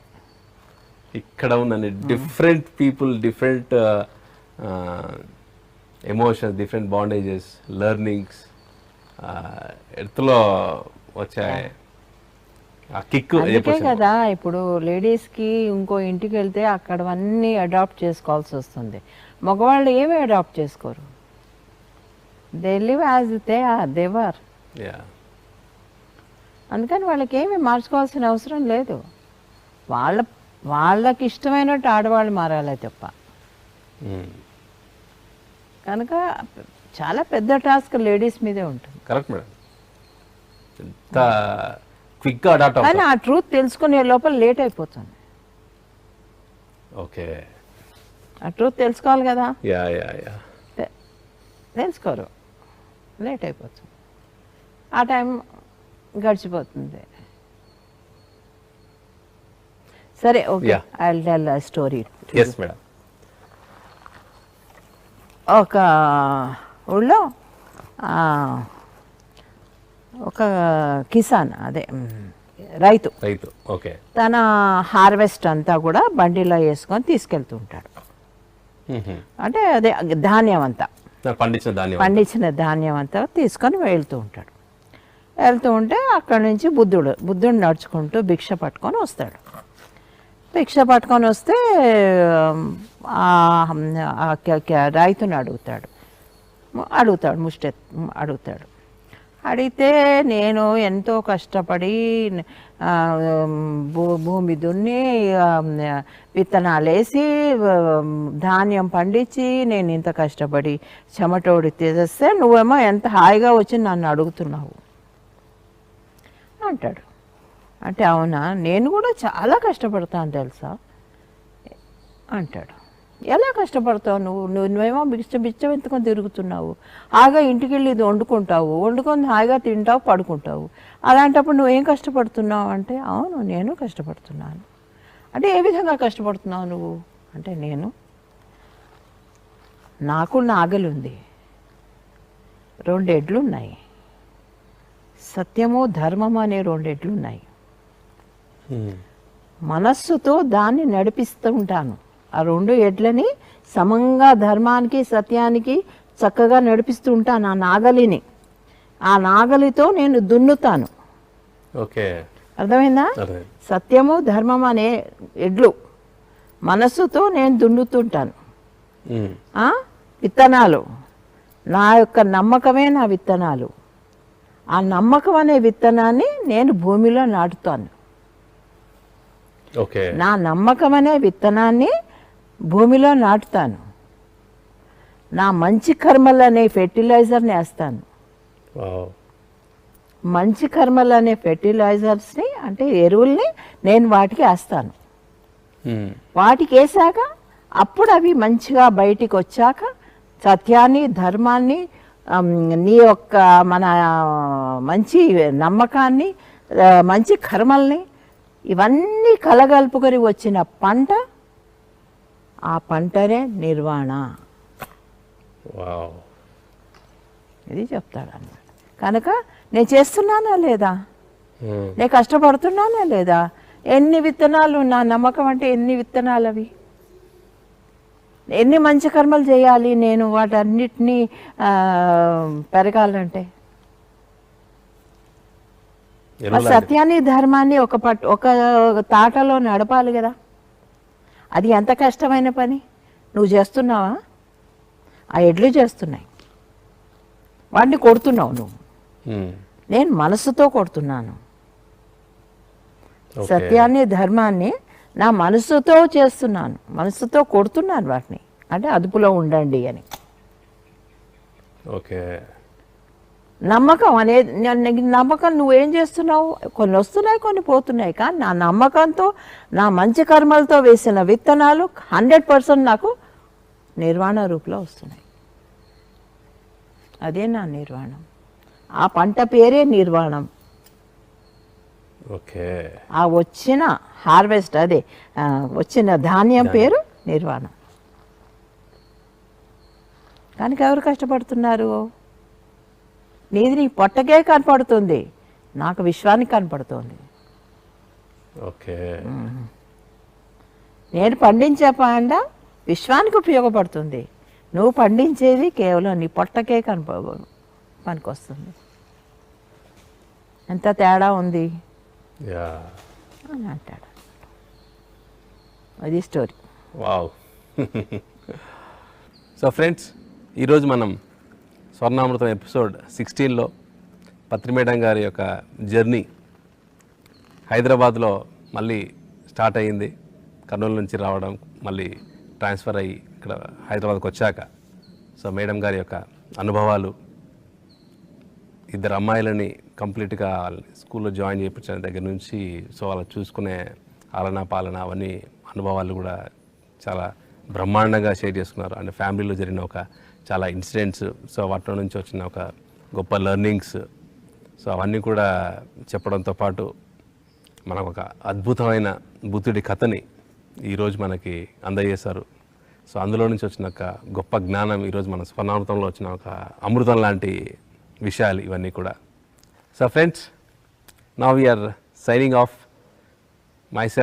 ఇక్కడ ఉందండి different people, different emotions, different bondages, learnings ఎర్త్లో వచ్చాయి. ఆ కిక్ అందుకే కదా ఇప్పుడు లేడీస్కి ఇంకో ఇంటికి వెళ్తే అక్కడవన్నీ అడాప్ట్ చేసుకోవాల్సి వస్తుంది. మగవాళ్ళు ఏమీ అడాప్ట్ చేసుకోరు. They live as they were. అందుకని వాళ్ళకి ఏమీ మార్చుకోవాల్సిన అవసరం లేదు. వాళ్ళకి ఇష్టమైనట్టు ఆడవాళ్ళు మారాలి తప్ప. కనుక చాలా పెద్ద టాస్క్ లేడీస్ మీదే ఉంటుంది. Correct madam. ఎంత క్విక్గా అడాప్ట్ కానీ ఆ ట్రూత్ తెలుసుకునే లోపల లేట్ అయిపోతుంది. ఓకే, ఆ ట్రూత్ తెలుసుకోవాలి కదా, యా యా యా తెలుసుకోరు, లేట్ అయిపోతుంది. ఆ టైం గడిచిపోతుంది. సరే, okay, I will tell a story. Yes madam. ఒక ఊళ్ళో ఒక కిసాన్, అదే రైతు, ఓకే, తన హార్వెస్ట్ అంతా కూడా బండిలో వేసుకొని తీసుకెళ్తూ ఉంటాడు. అంటే అదే ధాన్యం అంతా, పండించిన ధాన్యం అంతా తీసుకొని వెళ్తూ ఉంటాడు. వెళ్తూ ఉంటే అక్కడి నుంచి బుద్ధుడు నడుచుకుంటూ భిక్ష పట్టుకొని వస్తాడు. భిక్ష పట్టుకొని వస్తే రైతుని అడుగుతాడు, ముష్టి అడుగుతాడు. అడిగితే నేను ఎంతో కష్టపడి భూమి దున్ని విత్తనాలు వేసి ధాన్యం పండించి నేను ఇంత కష్టపడి చెమటోడి తీసేస్తే నువ్వేమో ఎంత హాయిగా వచ్చి నన్ను అడుగుతున్నావు అంటాడు. అంటే అవునా, నేను కూడా చాలా కష్టపడతాను తెలుసా అంటాడు. ఎలా కష్టపడతావు నువ్వేమో బిచ్చం ఎత్తుకొని తిరుగుతున్నావు, హాయిగా ఇంటికి వెళ్ళి ఇది వండుకొని హాయిగా తింటావు, పడుకుంటావు. అలాంటప్పుడు నువ్వేం కష్టపడుతున్నావు అంటే, అవును నేను కష్టపడుతున్నాను. అంటే ఏ విధంగా కష్టపడుతున్నావు నువ్వు అంటే, నాకు నాగలుంది, 2 ఎడ్లున్నాయి, సత్యము ధర్మము అనే 2 ఎడ్లున్నాయి. మనస్సుతో దాన్ని నడిపిస్తూ ఉంటాను. ఆ 2 ఎడ్లని సమంగా ధర్మానికి సత్యానికి చక్కగా నడిపిస్తూ ఉంటాను. ఆ నాగలితో నేను దున్నుతాను. ఓకే, అర్థమైందా? సత్యము ధర్మం అనే ఎడ్లు, మనస్సుతో నేను దున్నుతుంటాను. విత్తనాలు, నా యొక్క నమ్మకమే నా విత్తనాలు. ఆ నమ్మకం అనే విత్తనాన్ని నేను భూమిలో నాటుతాను. నా నమ్మకం అనే విత్తనాన్ని భూమిలో నాటుతాను. నా మంచి కర్మలు అనే ఫెర్టిలైజర్ని వేస్తాను. మంచి కర్మలు అనే ఫెర్టిలైజర్స్ని అంటే ఎరువుల్ని నేను వాటికి వేస్తాను. వాటికి వేసాక అప్పుడు అవి మంచిగా బయటికి వచ్చాక సత్యాన్ని ధర్మాన్ని నీ యొక్క మన మంచి నమ్మకాన్ని మంచి కర్మల్ని ఇవన్నీ కలగలుపుకొని వచ్చిన పంట, ఆ పంటనే నిర్వాణ. ఇది చెప్తాడు అన్నమాట. కనుక నేను చేస్తున్నానా లేదా, నేను కష్టపడుతున్నానా లేదా, ఎన్ని విత్తనాలు, నా నమ్మకం అంటే ఎన్ని విత్తనాలు అవి, ఎన్ని మంచి కర్మలు చేయాలి నేను వాటన్నిటినీ పెరగాలంటే. ఆ సత్యాన్ని ధర్మాన్ని ఒక తాటలో నడపాలి కదా. అది ఎంత కష్టమైన పని. నువ్వు చేస్తున్నావా? ఆ ఎడ్లు చేస్తున్నాయి, వాడిని కొడుతున్నావు నువ్వు. నేను మనసుతో కొడుతున్నాను. సత్యాన్ని ధర్మాన్ని నా మనసుతో చేస్తున్నాను, మనసుతో కొడుతున్నాను వాటిని. అంటే అదుపులో ఉండండి అని. ఓకే. నమ్మకం అనేది, నమ్మకం నువ్వేం చేస్తున్నావు, కొన్ని వస్తున్నాయి కొన్ని పోతున్నాయి, కానీ నా నమ్మకంతో నా మంచి కర్మలతో వేసిన విత్తనాలు 100% నాకు నిర్వాణ రూపంలో వస్తున్నాయి. అదే నా నిర్వాణం. ఆ పంట పేరే నిర్వాణం. ఓకే. ఆ వచ్చిన హార్వెస్ట్, అదే వచ్చిన ధాన్యం పేరు నిర్వాణం. కనుక ఎవరు కష్టపడుతున్నారు? నీది నీ పొట్టకే కనపడుతుంది, నాకు విశ్వానికి కనపడుతుంది. ఓకే. నేను పండించే పంట విశ్వానికి ఉపయోగపడుతుంది, నువ్వు పండించేది కేవలం నీ పొట్టకే పనికొస్తుంది. ఎంత తేడా ఉంది అని అంటాడు. అది స్టోరీ. వావ్. సో ఫ్రెండ్స్, ఈరోజు మనం స్వర్ణామృతం ఎపిసోడ్ 16లో పత్రి మేడం గారి యొక్క జర్నీ హైదరాబాద్లో మళ్ళీ స్టార్ట్ అయ్యింది. కర్నూలు నుంచి రావడం, మళ్ళీ ట్రాన్స్ఫర్ అయ్యి ఇక్కడ హైదరాబాద్కి వచ్చాక సో మేడం గారి యొక్క అనుభవాలు, ఇద్దరు అమ్మాయిలని కంప్లీట్గా స్కూల్లో జాయిన్ చేయించిన దగ్గర నుంచి సో వాళ్ళని చూసుకునే ఆలన పాలన అవన్నీ అనుభవాలు కూడా చాలా బ్రహ్మాండంగా షేర్ చేసుకున్నారు. అండ్ ఫ్యామిలీలో జరిగిన ఒక చాలా ఇన్సిడెంట్స్, సో వాటిలో నుంచి వచ్చిన ఒక గొప్ప లెర్నింగ్స్, సో అవన్నీ కూడా చెప్పడంతో పాటు మనకు ఒక అద్భుతమైన బుద్ధుడి కథని ఈరోజు మనకి అందజేశారు. సో అందులో నుంచి వచ్చిన ఒక గొప్ప జ్ఞానం ఈరోజు మన స్వర్ణామృతంలో వచ్చిన ఒక అమృతం లాంటి విషయాలు ఇవన్నీ కూడా. So friends, now we are signing off. myself